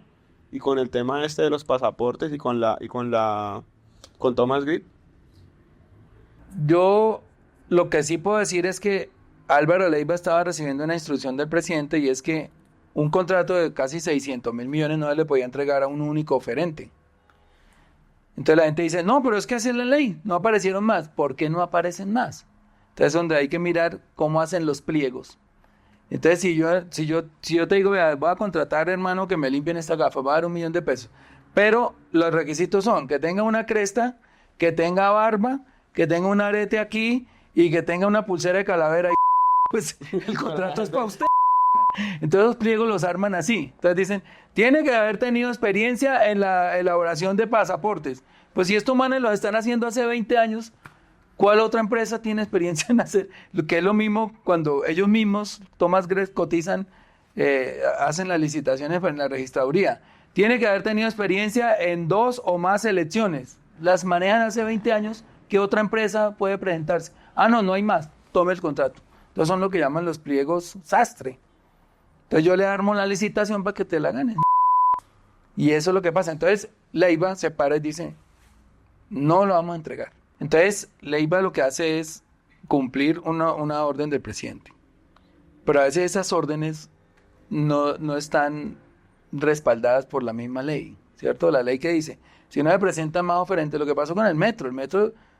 y con el tema este de los pasaportes y con Thomas Grip? Yo lo que sí puedo decir es que Álvaro Leiva estaba recibiendo una instrucción del presidente y es que un contrato de casi 600.000 millones no se le podía entregar a un único oferente. Entonces la gente dice, no, pero es que así es la ley, no aparecieron más. ¿Por qué no aparecen más? Entonces donde hay que mirar cómo hacen los pliegos. Entonces si yo te digo, vea, voy a contratar, hermano, que me limpien esta gafa, voy a dar 1.000.000 de pesos. Pero los requisitos son que tenga una cresta, que tenga barba, que tenga un arete aquí y que tenga una pulsera de calavera. Y pues el contrato es para usted. Entonces los pliegos los arman así. Entonces dicen, tiene que haber tenido experiencia en la elaboración de pasaportes. Pues si estos manes los están haciendo hace 20 años, ¿cuál otra empresa tiene experiencia en hacer? Lo que es lo mismo cuando ellos mismos, Thomas Grech, cotizan, hacen las licitaciones en la registraduría. Tiene que haber tenido experiencia en 2 o más elecciones. Las manejan hace 20 años. ¿Qué otra empresa puede presentarse? Ah, no, no hay más. Tome el contrato. Entonces son lo que llaman los pliegos sastre. Entonces yo le armo la licitación para que te la ganes. Y eso es lo que pasa. Entonces Leiva se para y dice, no lo vamos a entregar. Entonces Leiva lo que hace es cumplir una orden del presidente. Pero a veces esas órdenes no están respaldadas por la misma ley, ¿cierto? La ley que dice, si no se presenta más oferente, lo que pasó con el metro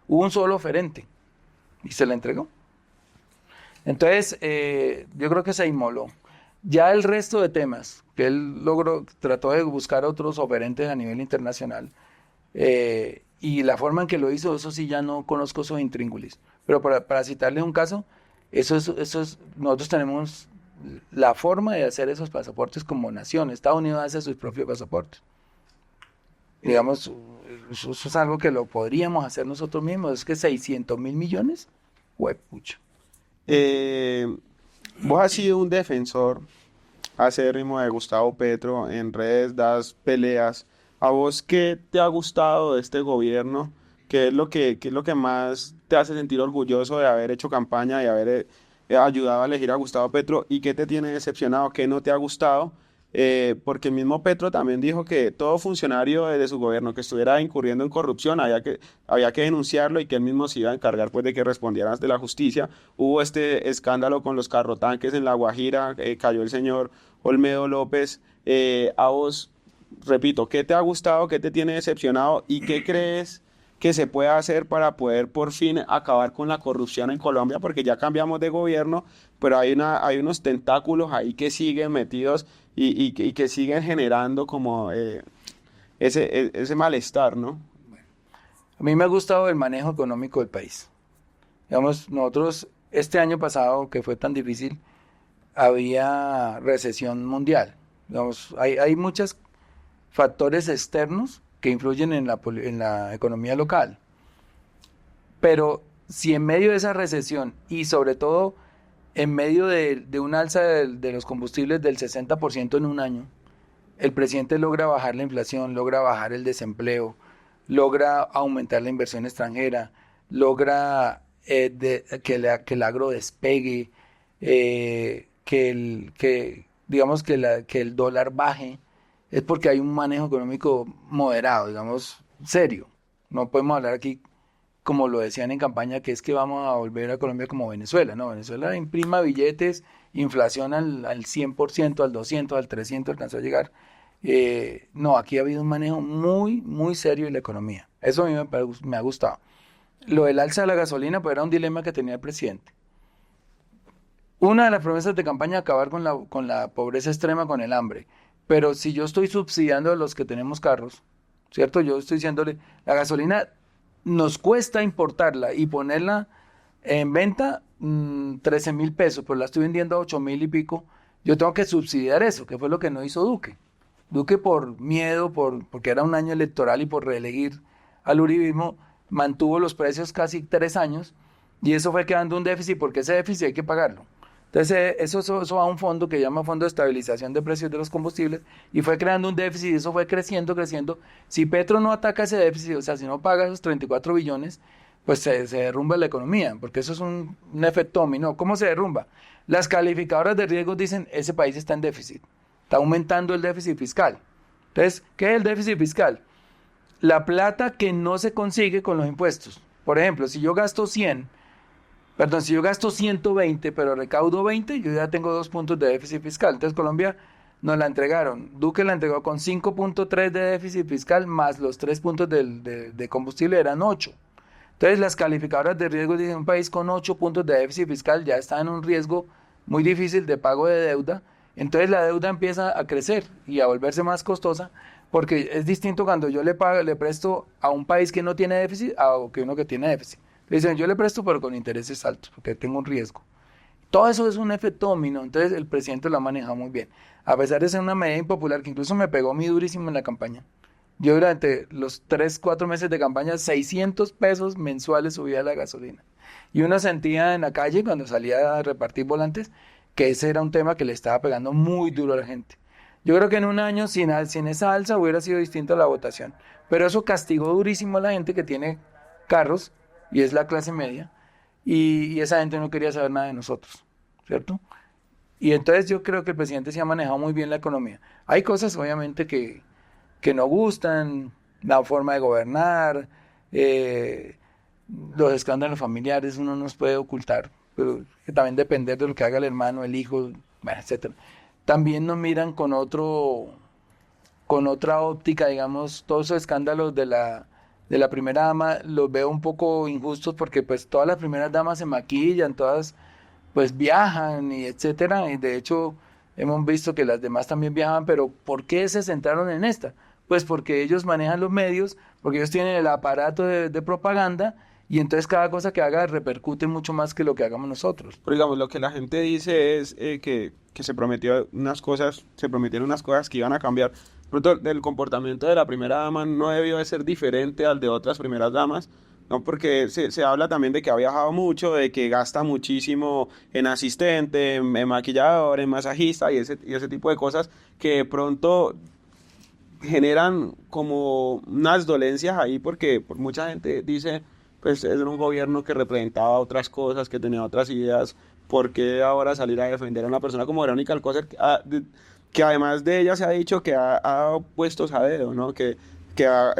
hubo un solo oferente y se le entregó. Entonces, yo creo que se inmoló. Ya el resto de temas que él trató de buscar otros oferentes a nivel internacional, y la forma en que lo hizo, eso sí ya no conozco esos intríngulis. Pero para citarle un caso, nosotros tenemos la forma de hacer esos pasaportes como nación. Estados Unidos hace sus propios pasaportes. Digamos, eso es algo que lo podríamos hacer nosotros mismos. Es que 600.000 millones, huepucha. Vos has sido un defensor acérrimo de Gustavo Petro, en redes das peleas. ¿A vos qué te ha gustado de este gobierno? ¿Qué es lo que más te hace sentir orgulloso de haber hecho campaña y haber ayudado a elegir a Gustavo Petro? ¿Y qué te tiene decepcionado? ¿Qué no te ha gustado? Porque el mismo Petro también dijo que todo funcionario de su gobierno que estuviera incurriendo en corrupción había que denunciarlo y que él mismo se iba a encargar pues de que respondieran ante la justicia. Hubo este escándalo con los carrotanques en La Guajira, cayó el señor Olmedo López. A vos, repito, ¿qué te ha gustado, qué te tiene decepcionado y qué crees que se puede hacer para poder por fin acabar con la corrupción en Colombia? Porque ya cambiamos de gobierno, pero hay unos tentáculos ahí que siguen metidos y que siguen generando como ese malestar, ¿no? A mí me ha gustado el manejo económico del país. Digamos, nosotros este año pasado, que fue tan difícil, había recesión mundial. Digamos, hay muchos factores externos que influyen en la economía local. Pero si en medio de esa recesión y sobre todo en medio de un alza de los combustibles del 60% en un año, el presidente logra bajar la inflación, logra bajar el desempleo, logra aumentar la inversión extranjera, logra que el agro despegue, digamos que el dólar baje, es porque hay un manejo económico moderado, digamos, serio. No podemos hablar aquí, como lo decían en campaña, que es que vamos a volver a Colombia como Venezuela. No, Venezuela imprima billetes, inflación al 100%, al 200%, al 300%, alcanzó a llegar. No, aquí ha habido un manejo muy, muy serio de la economía. Eso a mí me ha gustado. Lo del alza de la gasolina, pues era un dilema que tenía el presidente. Una de las promesas de campaña es acabar con la pobreza extrema, con el hambre. Pero si yo estoy subsidiando a los que tenemos carros, ¿cierto? Yo estoy diciéndole, la gasolina nos cuesta importarla y ponerla en venta 13.000 pesos, pero la estoy vendiendo a 8.000 y pico. Yo tengo que subsidiar eso, que fue lo que no hizo Duque. Duque por miedo, porque era un año electoral y por reelegir al uribismo, mantuvo los precios casi 3 años y eso fue quedando un déficit, porque ese déficit hay que pagarlo. Entonces eso va a un fondo que llama Fondo de Estabilización de Precios de los Combustibles y fue creando un déficit y eso fue creciendo. Si Petro no ataca ese déficit, o sea, si no paga esos 34 billones, pues se derrumba la economía, porque eso es un efecto dominó. ¿Cómo se derrumba? Las calificadoras de riesgo dicen, ese país está en déficit, está aumentando el déficit fiscal. Entonces, ¿qué es el déficit fiscal? La plata que no se consigue con los impuestos. Por ejemplo, si yo gasto 120, pero recaudo 20, yo ya tengo 2 puntos de déficit fiscal. Entonces Colombia nos la entregaron. Duque la entregó con 5.3 de déficit fiscal, más los 3 puntos de combustible eran 8. Entonces las calificadoras de riesgo dicen un país con 8 puntos de déficit fiscal ya está en un riesgo muy difícil de pago de deuda. Entonces la deuda empieza a crecer y a volverse más costosa, porque es distinto cuando yo le presto a un país que no tiene déficit a que uno que tiene déficit. Le dicen, yo le presto pero con intereses altos, porque tengo un riesgo. Todo eso es un efecto dominó, entonces el presidente lo ha manejado muy bien. A pesar de ser una medida impopular, que incluso me pegó a mí durísimo en la campaña. Yo durante los 3-4 meses de campaña, 600 pesos mensuales subía la gasolina. Y uno sentía en la calle, cuando salía a repartir volantes, que ese era un tema que le estaba pegando muy duro a la gente. Yo creo que en un año sin esa alza hubiera sido distinta la votación. Pero eso castigó durísimo a la gente que tiene carros, y es la clase media, y esa gente no quería saber nada de nosotros, ¿cierto? Y entonces yo creo que el presidente se ha manejado muy bien la economía. Hay cosas obviamente que no gustan, la forma de gobernar, los escándalos familiares uno no los puede ocultar, pero que también depender de lo que haga el hermano, el hijo, bueno, etcétera. También nos miran con otra óptica, digamos, todos esos escándalos de la primera dama los veo un poco injustos, porque pues todas las primeras damas se maquillan, todas pues viajan y etcétera, y de hecho hemos visto que las demás también viajaban, pero ¿por qué se centraron en esta? Pues porque ellos manejan los medios, porque ellos tienen el aparato de propaganda, y entonces cada cosa que haga repercute mucho más que lo que hagamos nosotros. Pero digamos, lo que la gente dice es que se prometieron unas cosas que iban a cambiar. Pronto, el comportamiento de la primera dama no debió de ser diferente al de otras primeras damas, ¿no? Porque se habla también de que ha viajado mucho, de que gasta muchísimo en asistente, en maquillador, en masajista y ese tipo de cosas que de pronto generan como unas dolencias ahí, porque mucha gente dice, pues era un gobierno que representaba otras cosas, que tenía otras ideas. ¿Por qué ahora salir a defender a una persona como Verónica Alcocer, que además de ella se ha dicho que ha dado puestos a dedo, ¿no? Que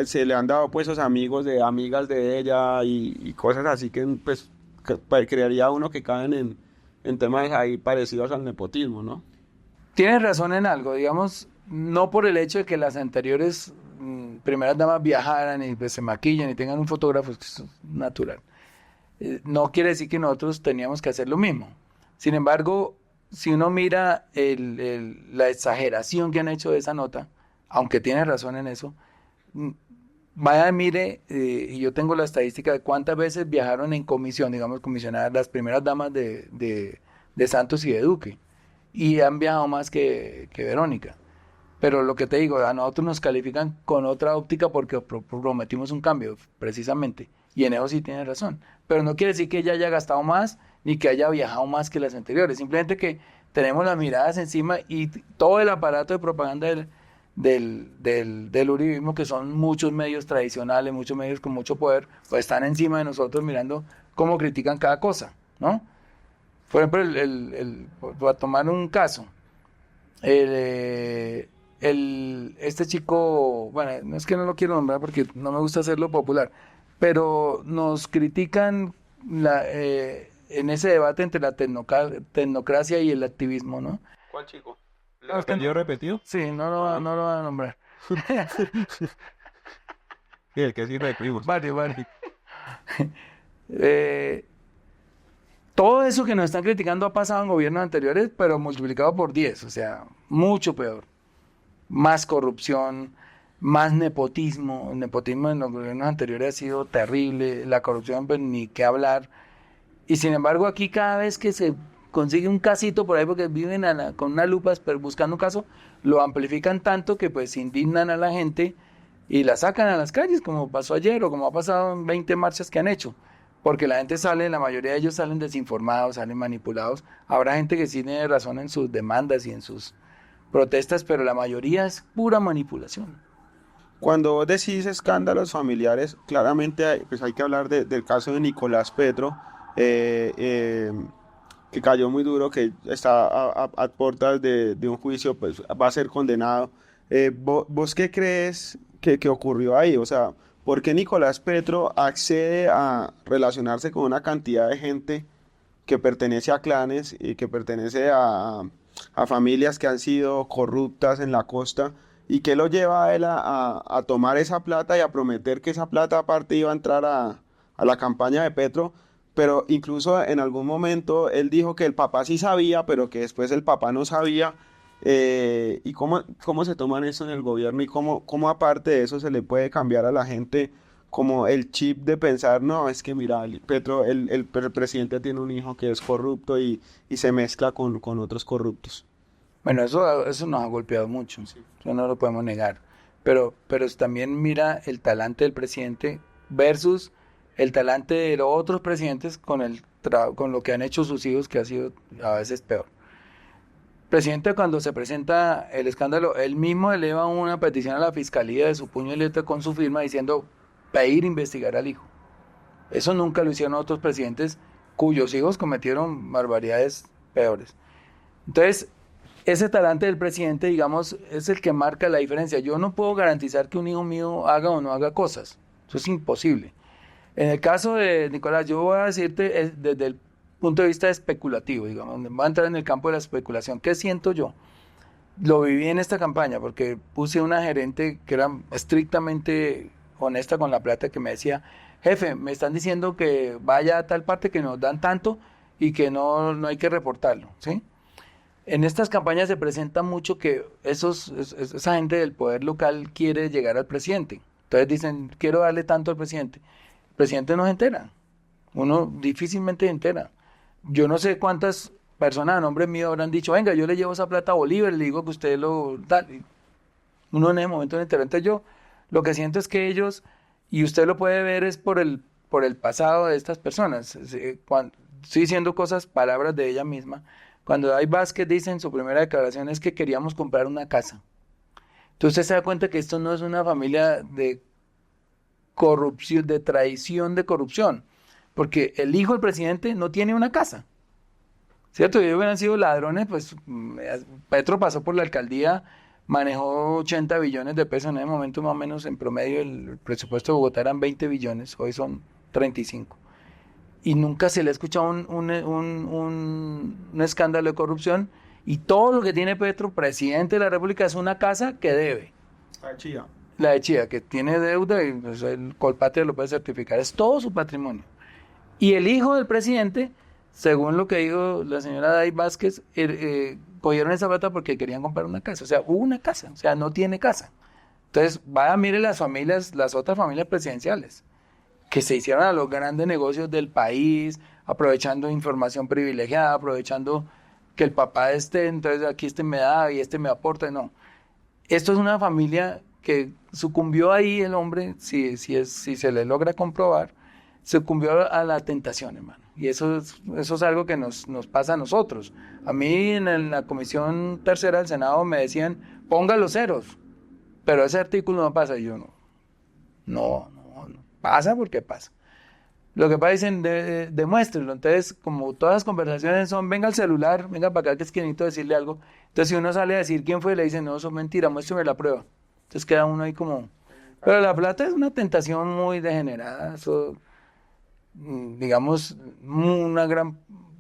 se le han dado puestos a amigos de amigas de ella y cosas así que pues creería uno que caen en temas ahí parecidos al nepotismo, ¿no? Tienes razón en algo, digamos, no por el hecho de que las anteriores primeras damas viajaran y pues se maquillan y tengan un fotógrafo, eso es natural. No quiere decir que nosotros teníamos que hacer lo mismo. Sin embargo, si uno mira la exageración que han hecho de esa nota, aunque tiene razón en eso, vaya, mire, y yo tengo la estadística de cuántas veces viajaron en comisión, digamos, comisionadas las primeras damas de Santos y de Duque, y han viajado más que Verónica. Pero lo que te digo, a nosotros nos califican con otra óptica porque prometimos un cambio, precisamente, y en eso sí tiene razón. Pero no quiere decir que ella haya gastado más, ni que haya viajado más que las anteriores, simplemente que tenemos las miradas encima y todo el aparato de propaganda del uribismo, que son muchos medios tradicionales, muchos medios con mucho poder, pues están encima de nosotros mirando cómo critican cada cosa, ¿no? Por ejemplo, voy a tomar un caso. Este chico, bueno, no es que no lo quiero nombrar porque no me gusta hacerlo popular, pero nos critican en ese debate entre la tecnocracia y el activismo, ¿no? ¿Cuál chico? ¿Yo repetido? Sí, no lo va a nombrar. Sí, el que sí repetimos. Varios. Todo eso que nos están criticando ha pasado en gobiernos anteriores, pero multiplicado por 10, o sea, mucho peor. Más corrupción, más nepotismo. El nepotismo en los gobiernos anteriores ha sido terrible, la corrupción, pues ni qué hablar. Y sin embargo, aquí cada vez que se consigue un casito por ahí, porque viven con una lupa buscando un caso, lo amplifican tanto que pues indignan a la gente y la sacan a las calles, como pasó ayer o como ha pasado en 20 marchas que han hecho. Porque la gente la mayoría de ellos salen desinformados, salen manipulados. Habrá gente que sí tiene razón en sus demandas y en sus protestas, pero la mayoría es pura manipulación. Cuando vos decís escándalos familiares, claramente pues hay que hablar del caso de Nicolás Petro, eh, eh, que cayó muy duro, que está a puertas de un juicio, pues va a ser condenado. ¿Vos qué crees que ocurrió ahí? O sea, ¿por qué Nicolás Petro accede a relacionarse con una cantidad de gente que pertenece a clanes y que pertenece a familias que han sido corruptas en la costa? ¿Y qué lo lleva a él a tomar esa plata y a prometer que esa plata aparte iba a entrar a la campaña de Petro? Pero incluso en algún momento él dijo que el papá sí sabía, pero que después el papá no sabía. ¿Y cómo se toman eso en el gobierno? ¿Y cómo aparte de eso se le puede cambiar a la gente como el chip de pensar, no, es que mira, Petro, el presidente tiene un hijo que es corrupto y se mezcla con otros corruptos? Bueno, eso nos ha golpeado mucho, eso no lo podemos negar. Pero también mira el talante del presidente versus el talante de los otros presidentes con lo que han hecho sus hijos, que ha sido a veces peor. El presidente, cuando se presenta el escándalo, él mismo eleva una petición a la fiscalía de su puño y letra con su firma diciendo pedir investigar al hijo. Eso nunca lo hicieron otros presidentes cuyos hijos cometieron barbaridades peores. Entonces, ese talante del presidente, digamos, es el que marca la diferencia. Yo no puedo garantizar que un hijo mío haga o no haga cosas. Eso es imposible. En el caso de Nicolás, yo voy a decirte desde el punto de vista especulativo, digamos, voy a entrar en el campo de la especulación. ¿Qué siento yo? Lo viví en esta campaña porque puse una gerente que era estrictamente honesta con la plata, que me decía, jefe, me están diciendo que vaya a tal parte que nos dan tanto y que no hay que reportarlo, ¿sí? En estas campañas se presenta mucho que esa gente del poder local quiere llegar al presidente. Entonces dicen, quiero darle tanto al presidente. El presidente no se entera. Uno difícilmente se entera. Yo no sé cuántas personas a nombre mío habrán dicho, venga, yo le llevo esa plata a Bolívar, le digo que usted lo da. Uno en ese momento no entera. Entonces yo lo que siento es que ellos, y usted lo puede ver, es por el pasado de estas personas. Estoy diciendo cosas, palabras de ella misma. Cuando Day Vázquez dice en su primera declaración es que queríamos comprar una casa. Entonces usted se da cuenta que esto no es una familia de corrupción, de traición, de corrupción, porque el hijo del presidente no tiene una casa, ¿cierto? Si ellos hubieran sido ladrones, pues Petro pasó por la alcaldía, manejó 80 billones de pesos en ese momento, más o menos en promedio el presupuesto de Bogotá eran 20 billones, hoy son 35. Y nunca se le ha escuchado un escándalo de corrupción, y todo lo que tiene Petro, presidente de la República, es una casa que debe. La Chía. La de Chía, que tiene deuda y pues, el Colpatria lo puede certificar, es todo su patrimonio. Y el hijo del presidente, según lo que dijo la señora Day Vázquez, cogieron esa plata porque querían comprar una casa, o sea, una casa, o sea, no tiene casa. Entonces, vaya, mire las familias, las otras familias presidenciales, que se hicieron a los grandes negocios del país, aprovechando información privilegiada, aprovechando que el papá entonces aquí me da y me aporta, no. Esto es una familia que sucumbió ahí el hombre, si se le logra comprobar, sucumbió a la tentación, hermano. Y eso es algo que nos pasa a nosotros. A mí en la Comisión Tercera del Senado me decían, ponga los ceros, pero ese artículo no pasa. Y yo no pasa porque pasa. Lo que pasa dicen, demuéstrenlo. Entonces, como todas las conversaciones son, venga al celular, venga para acá que es que necesito decirle algo. Entonces, si uno sale a decir quién fue, le dicen, no, eso es mentira, muéstrame la prueba. Entonces queda uno ahí como... Pero la plata es una tentación muy degenerada. Eso, digamos, una gran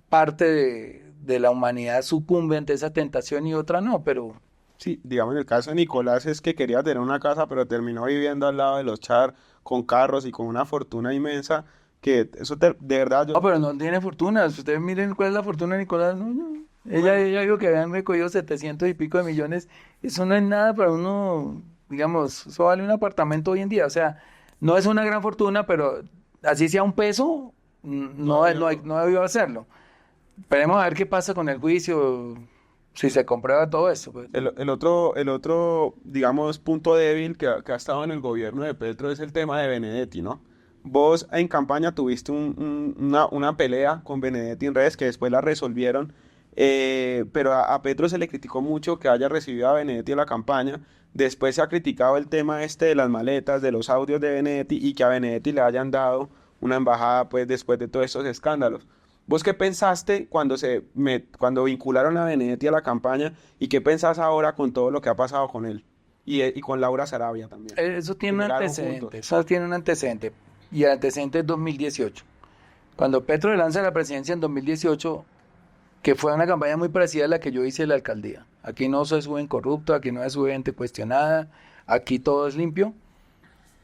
parte de la humanidad sucumbe ante esa tentación y otra no, pero... Sí, digamos, en el caso de Nicolás es que quería tener una casa, pero terminó viviendo al lado de los Char con carros y con una fortuna inmensa, que eso de verdad yo... No, pero no tiene fortuna. Si ustedes miren cuál es la fortuna de Nicolás, no. Ella dijo que habían recogido 700 y pico de millones. Eso no es nada para uno, digamos, eso vale un apartamento hoy en día. O sea, no es una gran fortuna, pero así sea un peso, no debió hacerlo. Esperemos a ver qué pasa con el juicio, si se comprueba todo eso. Pues. El otro, digamos, punto débil que ha estado en el gobierno de Petro es el tema de Benedetti, ¿no? Vos en campaña tuviste una pelea con Benedetti en redes que después la resolvieron, Pero a Petro se le criticó mucho que haya recibido a Benedetti en la campaña. Después se ha criticado el tema este de las maletas, de los audios de Benedetti y que a Benedetti le hayan dado una embajada pues después de todos estos escándalos. ¿Vos qué pensaste cuando vincularon a Benedetti a la campaña y qué pensás ahora con todo lo que ha pasado con él y con Laura Sarabia también? Eso tiene un Llegaron antecedente, juntos. eso tiene un antecedente. Y el antecedente es 2018. Cuando Petro le lanza la presidencia en 2018, que fue una campaña muy parecida a la que yo hice en la alcaldía. Aquí no se sube en corrupto, aquí no se sube gente cuestionada, aquí todo es limpio.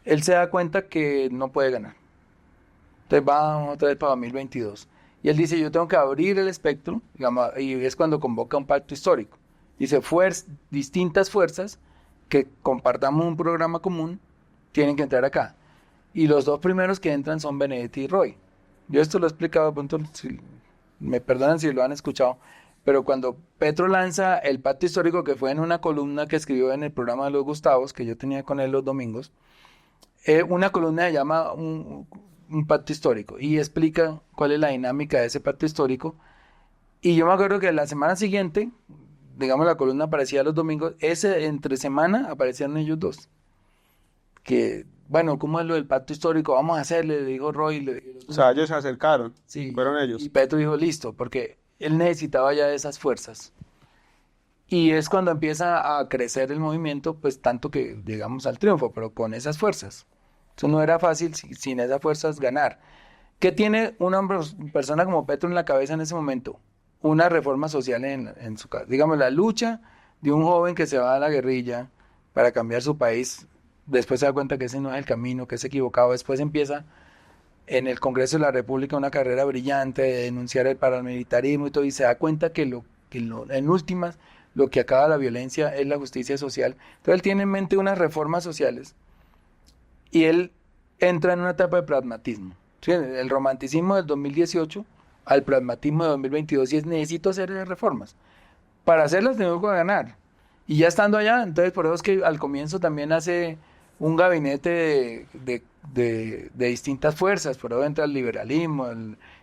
Él se da cuenta que no puede ganar. Entonces va otra vez para 2022. Y él dice, yo tengo que abrir el espectro, digamos, y es cuando convoca un pacto histórico. Dice, distintas fuerzas que compartamos un programa común tienen que entrar acá. Y los dos primeros que entran son Benedetti y Roy. Yo esto lo he explicado, de pronto, si me perdonan si lo han escuchado, pero cuando Petro lanza el pacto histórico, que fue en una columna que escribió en el programa de los Gustavos, que yo tenía con él los domingos, una columna se llama un pacto histórico y explica cuál es la dinámica de ese pacto histórico. Y yo me acuerdo que la semana siguiente, digamos, la columna aparecía los domingos, entre semana aparecían ellos dos. Que, bueno, ¿cómo es lo del pacto histórico? Vamos a hacerle, le dijo Roy. O sea, ellos se acercaron, Sí, fueron ellos. y Petro dijo, listo, porque él necesitaba ya de esas fuerzas. Y es cuando empieza a crecer el movimiento, pues tanto que llegamos al triunfo, pero con esas fuerzas. Eso no era fácil sin esas fuerzas ganar. ¿Qué tiene una persona como Petro en la cabeza en ese momento? Una reforma social en su casa. Digamos, la lucha de un joven que se va a la guerrilla para cambiar su país, después se da cuenta que ese no es el camino, que es equivocado, después empieza en el Congreso de la República una carrera brillante de denunciar el paramilitarismo y todo, y se da cuenta que en últimas lo que acaba la violencia es la justicia social. Entonces él tiene en mente unas reformas sociales y él entra en una etapa de pragmatismo. ¿Sí? El romanticismo del 2018 al pragmatismo de 2022 y es necesito hacer esas reformas. Para hacerlas tengo que ganar. Y ya estando allá, entonces por eso es que al comienzo también hace un gabinete de distintas fuerzas, por eso entra el liberalismo,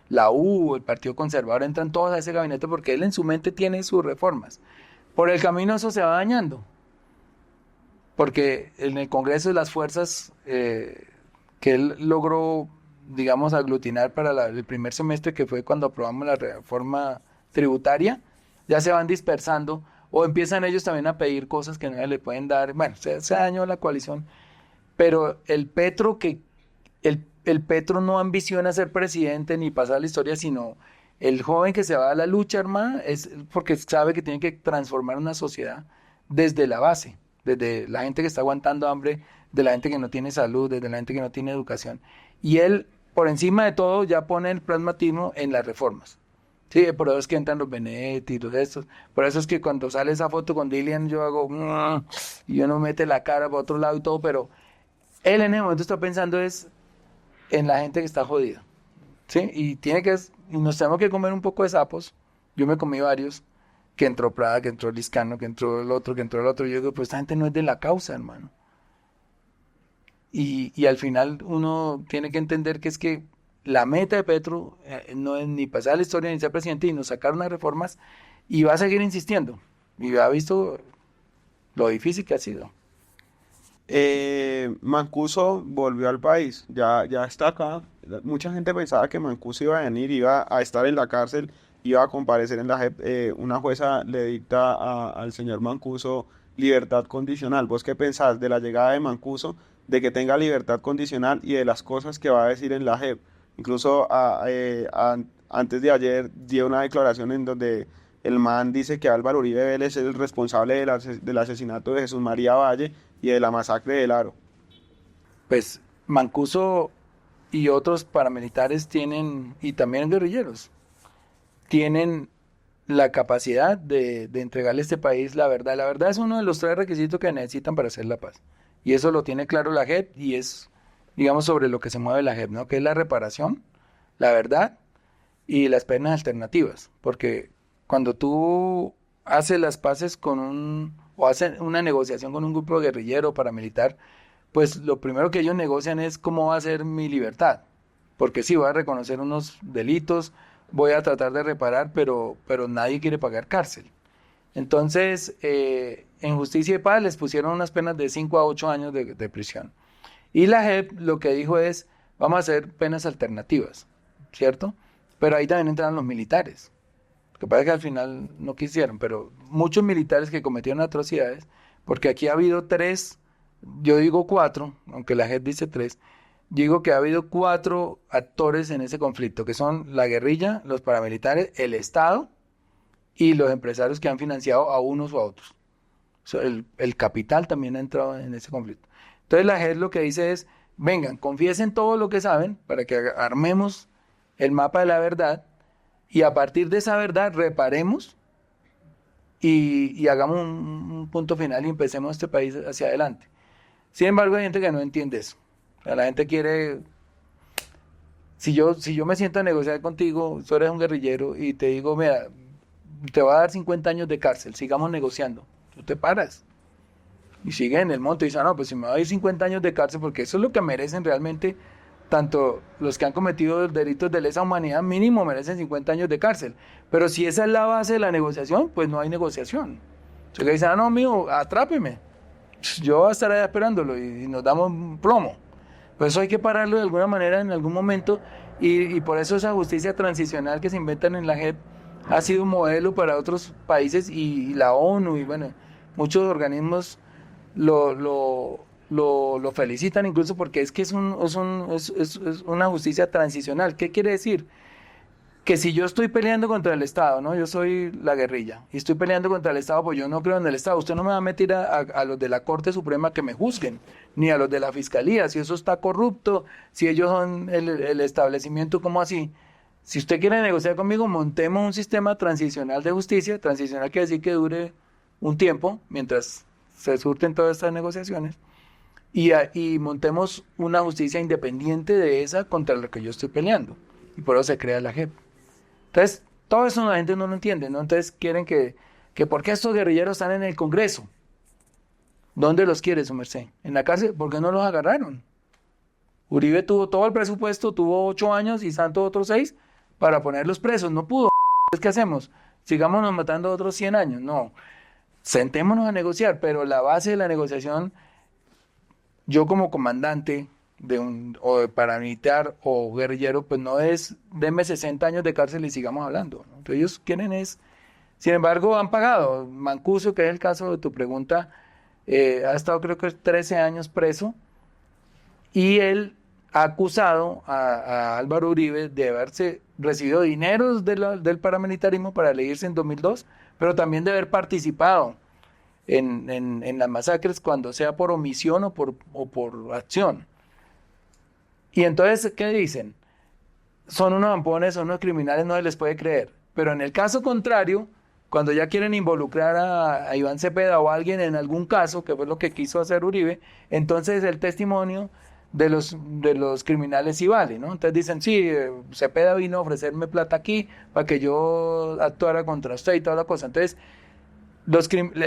la U, el Partido Conservador, entran todos a ese gabinete porque él en su mente tiene sus reformas. Por el camino eso se va dañando, porque en el Congreso las fuerzas que él logró, digamos, aglutinar para el primer semestre, que fue cuando aprobamos la reforma tributaria, ya se van dispersando o empiezan ellos también a pedir cosas que no le pueden dar. Bueno, se dañó la coalición. Pero el Petro el Petro no ambiciona ser presidente ni pasar a la historia, sino el joven que se va a la lucha armada es porque sabe que tiene que transformar una sociedad desde la base, desde la gente que está aguantando hambre, de la gente que no tiene salud, desde la gente que no tiene educación. Y él, por encima de todo, ya pone el pragmatismo en las reformas. Sí, por eso es que entran los Benedetti y los estos. Por eso es que cuando sale esa foto con Dilian, yo hago y uno mete la cara para otro lado y todo, pero él en ese momento está pensando es en la gente que está jodida. ¿Sí? Y nos tenemos que comer un poco de sapos. Yo me comí varios, que entró Prada, que entró Liscano, que entró el otro, que entró el otro. Y yo digo, pues esta gente no es de la causa, hermano. Y al final uno tiene que entender que es que la meta de Petro no es ni pasar a la historia ni ser presidente, sino sacar unas reformas y va a seguir insistiendo. Y ha visto lo difícil que ha sido. Mancuso volvió al país, ya está acá. Mucha gente pensaba que Mancuso iba a venir, iba a estar en la cárcel, iba a comparecer en la JEP. Una jueza le dicta al señor Mancuso libertad condicional. ¿Vos qué pensás de la llegada de Mancuso, de que tenga libertad condicional y de las cosas que va a decir en la JEP? Incluso antes de ayer dio una declaración en donde el man dice que Álvaro Uribe Vélez es el responsable del asesinato de Jesús María Valle y de la masacre del Aro. Pues Mancuso y otros paramilitares tienen, y también guerrilleros, tienen la capacidad de entregarle a este país la verdad. La verdad es uno de los 3 requisitos que necesitan para hacer la paz. Y eso lo tiene claro la JEP y es, digamos, sobre lo que se mueve la JEP, ¿no? Que es la reparación, la verdad y las penas alternativas. Porque cuando tú haces las paces o haces una negociación con un grupo guerrillero paramilitar, pues lo primero que ellos negocian es cómo va a ser mi libertad. Porque sí, voy a reconocer unos delitos, voy a tratar de reparar, pero nadie quiere pagar cárcel. Entonces, en Justicia y Paz les pusieron unas penas de 5 a 8 años de prisión. Y la JEP lo que dijo es, vamos a hacer penas alternativas, ¿cierto? Pero ahí también entran los militares. Lo que pasa es que al final no quisieron, pero muchos militares que cometieron atrocidades, porque aquí ha habido 3, yo digo 4, aunque la JEP dice 3, digo que ha habido 4 actores en ese conflicto, que son la guerrilla, los paramilitares, el Estado y los empresarios que han financiado a unos o a otros. O sea, el capital también ha entrado en ese conflicto. Entonces la JEP lo que dice es, vengan, confiesen todo lo que saben para que armemos el mapa de la verdad y a partir de esa verdad reparemos y hagamos un punto final y empecemos este país hacia adelante. Sin embargo, hay gente que no entiende eso. O sea, la gente quiere... Si yo me siento a negociar contigo, tú eres un guerrillero y te digo, mira, te voy a dar 50 años de cárcel, sigamos negociando. Tú te paras y sigues en el monte y dices, no, pues si me va a ir 50 años de cárcel, porque eso es lo que merecen realmente, tanto los que han cometido delitos de lesa humanidad, mínimo merecen 50 años de cárcel. Pero si esa es la base de la negociación, pues no hay negociación. O sea, que dicen, no, mío, atrápeme. Yo voy a estar ahí esperándolo y nos damos un plomo. Pues eso hay que pararlo de alguna manera en algún momento y por eso esa justicia transicional que se inventan en la JEP ha sido un modelo para otros países y la ONU y bueno, muchos organismos lo felicitan incluso porque es que es una justicia transicional. ¿Qué quiere decir? Que si yo estoy peleando contra el Estado, ¿no? Yo soy la guerrilla y estoy peleando contra el Estado, pues yo no creo en el Estado. Usted no me va a meter a los de la Corte Suprema que me juzguen, ni a los de la Fiscalía, si eso está corrupto, si ellos son el establecimiento, ¿cómo así? Si usted quiere negociar conmigo, montemos un sistema transicional de justicia. Transicional quiere decir que dure un tiempo, mientras se surten todas estas negociaciones, y montemos una justicia independiente de esa contra la que yo estoy peleando. Y por eso se crea la JEP. Entonces, todo eso la gente no lo entiende, ¿no? Entonces quieren que ¿por qué estos guerrilleros están en el Congreso? ¿Dónde los quiere, su merced? ¿En la cárcel? ¿Por qué no los agarraron? Uribe tuvo todo el presupuesto, tuvo 8 años y Santos otros 6 para ponerlos presos. No pudo. ¿Qué hacemos? Sigámonos matando otros 100 años. No. Sentémonos a negociar, pero la base de la negociación, yo como comandante o de paramilitar o guerrillero, pues no es denme 60 años de cárcel y sigamos hablando, ¿no? Entonces ellos quieren es, sin embargo han pagado. Mancuso, que es el caso de tu pregunta, ha estado creo que 13 años preso y él ha acusado a Álvaro Uribe de haberse recibido dineros del paramilitarismo para elegirse en 2002, pero también de haber participado en las masacres, cuando sea por omisión o por acción. Y entonces, ¿qué dicen? Son unos ampones, son unos criminales, no se les puede creer. Pero en el caso contrario, cuando ya quieren involucrar a Iván Cepeda o a alguien en algún caso, que fue lo que quiso hacer Uribe, entonces el testimonio de los criminales sí vale, ¿no? Entonces dicen, sí, Cepeda vino a ofrecerme plata aquí para que yo actuara contra usted y toda la cosa. Entonces,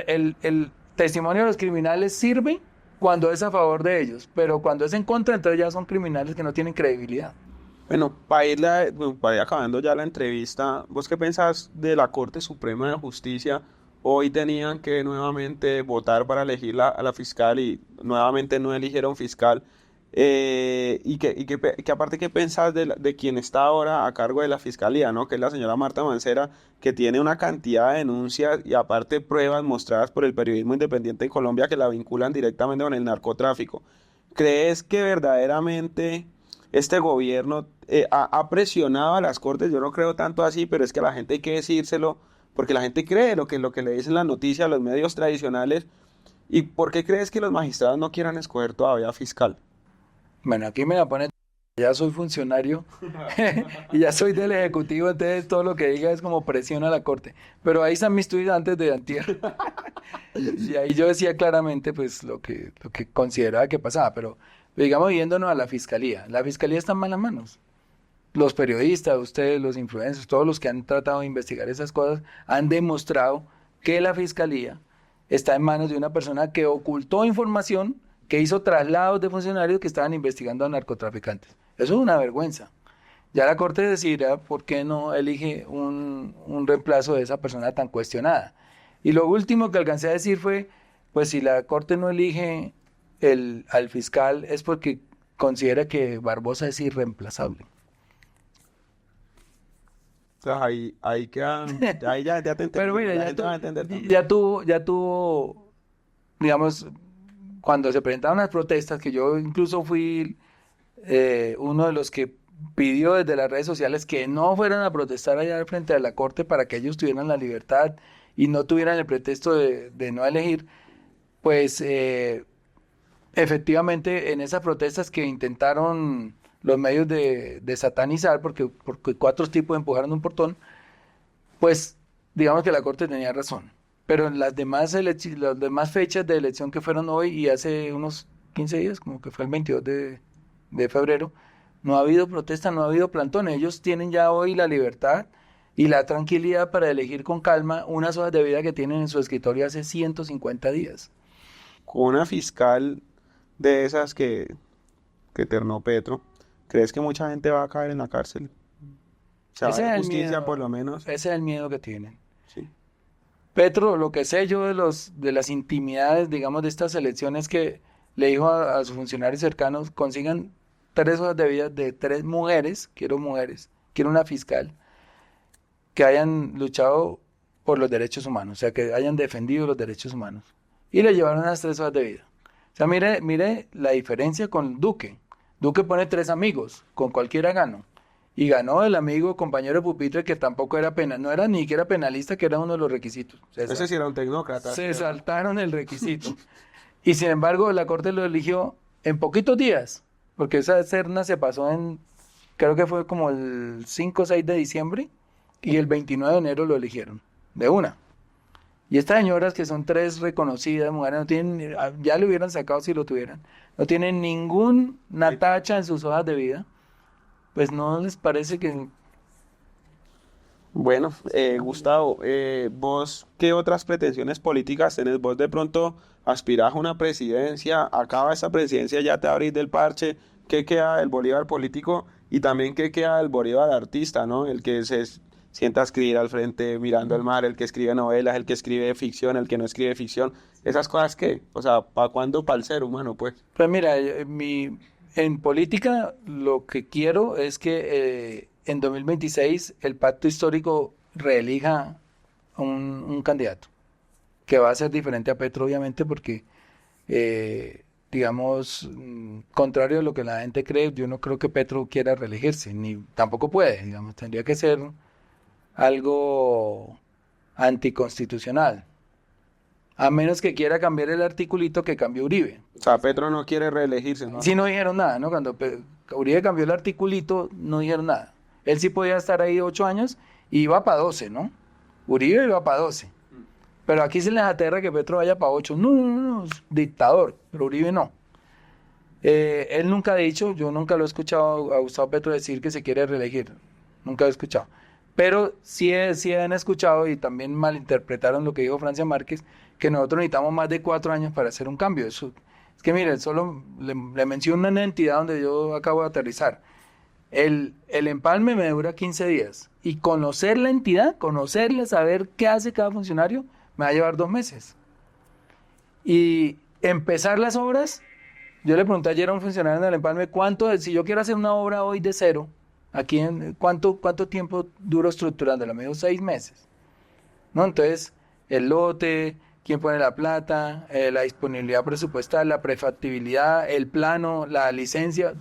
el testimonio de los criminales sirve cuando es a favor de ellos, pero cuando es en contra, entonces ya son criminales que no tienen credibilidad. Bueno, para ir acabando ya la entrevista, ¿vos qué pensás de la Corte Suprema de Justicia? Hoy tenían que nuevamente votar para elegir a la fiscal y nuevamente no eligieron fiscal. Que aparte, ¿qué pensás de quien está ahora a cargo de la fiscalía, ¿no? Que es la señora Marta Mancera, que tiene una cantidad de denuncias y aparte pruebas mostradas por el periodismo independiente en Colombia que la vinculan directamente con el narcotráfico? ¿Crees que verdaderamente este gobierno ha presionado a las cortes? Yo no creo tanto así, pero es que a la gente hay que decírselo, porque la gente cree lo que le dicen las noticias, los medios tradicionales. ¿Y por qué crees que los magistrados no quieran escoger todavía fiscal? Bueno, aquí me la pone, ya soy funcionario y ya soy del Ejecutivo, entonces todo lo que diga es como presión a la Corte. Pero ahí están mis tweets antes de antier. Y ahí yo decía claramente pues lo que consideraba que pasaba, pero digamos yéndonos a la Fiscalía. La Fiscalía está en malas manos. Los periodistas, ustedes, los influencers, todos los que han tratado de investigar esas cosas, han demostrado que la Fiscalía está en manos de una persona que ocultó información, que hizo traslados de funcionarios que estaban investigando a narcotraficantes. Eso es una vergüenza. Ya la Corte decidirá por qué no elige un reemplazo de esa persona tan cuestionada. Y lo último que alcancé a decir fue, pues si la Corte no elige al fiscal es porque considera que Barbosa es irreemplazable. O sea, ahí queda, ahí ya te entendí, Pero mira, la ya, gente va a entender también. ya tuvo, digamos, cuando se presentaron las protestas, que yo incluso fui uno de los que pidió desde las redes sociales que no fueran a protestar allá frente a la corte para que ellos tuvieran la libertad y no tuvieran el pretexto de no elegir, pues efectivamente en esas protestas que intentaron los medios de satanizar, porque cuatro tipos empujaron un portón, pues digamos que la corte tenía razón. Pero en las demás fechas de elección que fueron hoy y hace unos 15 días, como que fue el 22 de febrero, no ha habido protesta, no ha habido plantón. Ellos tienen ya hoy la libertad y la tranquilidad para elegir con calma unas hojas de vida que tienen en su escritorio hace 150 días. Con una fiscal de esas que ternó Petro, ¿crees que mucha gente va a caer en la cárcel? ¿Se va a Ese hacer es el justicia miedo, por lo menos? ese es el miedo que tienen. Sí. Petro, lo que sé yo de las intimidades, digamos, de estas elecciones que le dijo a sus funcionarios cercanos, consigan 3 hojas de vida de 3 mujeres, quiero una fiscal, que hayan luchado por los derechos humanos, o sea, que hayan defendido los derechos humanos. Y le llevaron las 3 hojas de vida. O sea, mire la diferencia con Duque. Duque pone 3 amigos, con cualquiera ganó. Y ganó el amigo compañero de pupitre que tampoco era penal, no era ni siquiera penalista, que era uno de los requisitos. Ese sí era un tecnócrata. Se saltaron el requisito. Y sin embargo, la Corte lo eligió en poquitos días, porque esa terna se pasó creo que fue como el 5 o 6 de diciembre, y el 29 de enero lo eligieron, de una. Y estas señoras, que son 3 reconocidas mujeres, no tienen, ya le hubieran sacado si lo tuvieran, no tienen ninguna tacha en sus hojas de vida, pues no les parece que... Bueno, Gustavo, ¿vos qué otras pretensiones políticas tenés? ¿Vos de pronto aspirás a una presidencia? ¿Acaba esa presidencia, ya te abrís del parche? ¿Qué queda del Bolívar político? Y también qué queda del Bolívar artista, ¿no? El que sienta a escribir al frente mirando el mar, el que escribe novelas, el que escribe ficción, el que no escribe ficción. ¿Esas cosas qué? O sea, ¿para cuándo para el ser humano, pues? Pues mira, en política lo que quiero es que en 2026 el pacto histórico reelija un candidato, que va a ser diferente a Petro, obviamente, porque, digamos, contrario a lo que la gente cree, yo no creo que Petro quiera reelegirse, ni tampoco puede, digamos, tendría que ser algo anticonstitucional, a menos que quiera cambiar el articulito que cambió Uribe. O sea, Petro no quiere reelegirse, ¿no? Sí, no dijeron nada, ¿no? Cuando Uribe cambió el articulito, no dijeron nada. Él sí podía estar ahí 8 años y iba para 12, ¿no? Uribe iba para 12. Pero aquí se les aterra que Petro vaya para 8. No, no, no, es dictador, pero Uribe no. Él nunca ha dicho, yo nunca lo he escuchado a Gustavo Petro decir que se quiere reelegir. Nunca lo he escuchado. Pero sí han escuchado y también malinterpretaron lo que dijo Francia Márquez, que nosotros necesitamos más de 4 años para hacer un cambio. Eso, es que mire, solo le menciono una entidad donde yo acabo de aterrizar. El empalme me dura 15 días. Y conocer la entidad, conocerla, saber qué hace cada funcionario, me va a llevar 2 meses. Y empezar las obras, yo le pregunté ayer a un funcionario en el empalme, si yo quiero hacer una obra hoy de cero, aquí ¿cuánto tiempo duro estructurándola? Me dijo 6 meses. ¿No? Entonces, el lote, quién pone la plata, la disponibilidad presupuestal, la prefactibilidad, el plano, la licencia,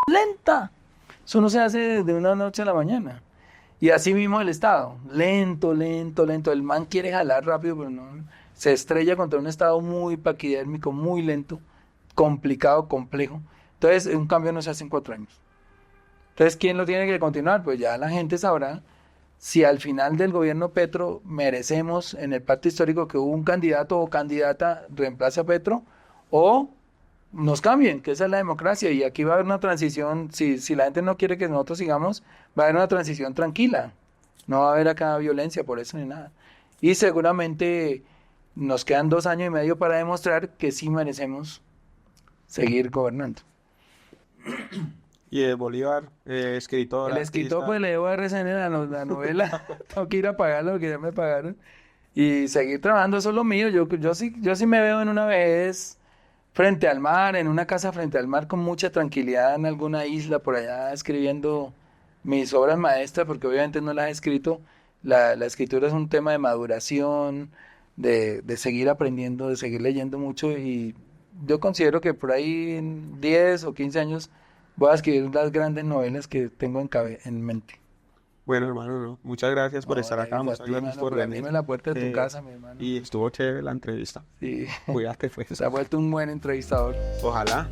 lenta. Eso no se hace de una noche a la mañana. Y así mismo el Estado, lento, lento, lento. El man quiere jalar rápido, pero no. Se estrella contra un Estado muy paquidérmico, muy lento, complicado, complejo. Entonces, un cambio no se hace en 4 años. Entonces, ¿quién lo tiene que continuar? Pues ya la gente sabrá si al final del gobierno Petro merecemos en el pacto histórico que hubo un candidato o candidata reemplace a Petro, o nos cambien, que esa es la democracia, y aquí va a haber una transición. Si la gente no quiere que nosotros sigamos, va a haber una transición tranquila, no va a haber acá violencia por eso ni nada, y seguramente nos quedan 2 años y medio para demostrar que sí merecemos seguir gobernando. Y de Bolívar, escritor, El escritor, artista. pues le debo RCN la novela. Tengo que ir a pagarlo porque ya me pagaron. Y seguir trabajando, eso es lo mío. Yo sí me veo en una vez frente al mar, en una casa frente al mar, con mucha tranquilidad en alguna isla por allá, escribiendo mis obras maestras, porque obviamente no las he escrito. La escritura es un tema de maduración, de seguir aprendiendo, de seguir leyendo mucho. Y yo considero que por ahí en 10 o 15 años voy a escribir las grandes novelas que tengo en mente. Bueno, hermano, no. Muchas gracias por No, estar acá, gracias a muchas ti, gracias mano, por por venir. abrirme la puerta de tu Eh, casa, mi hermano. y estuvo chévere la entrevista. Sí, Cuídate, pues. se ha vuelto un buen entrevistador. Ojalá.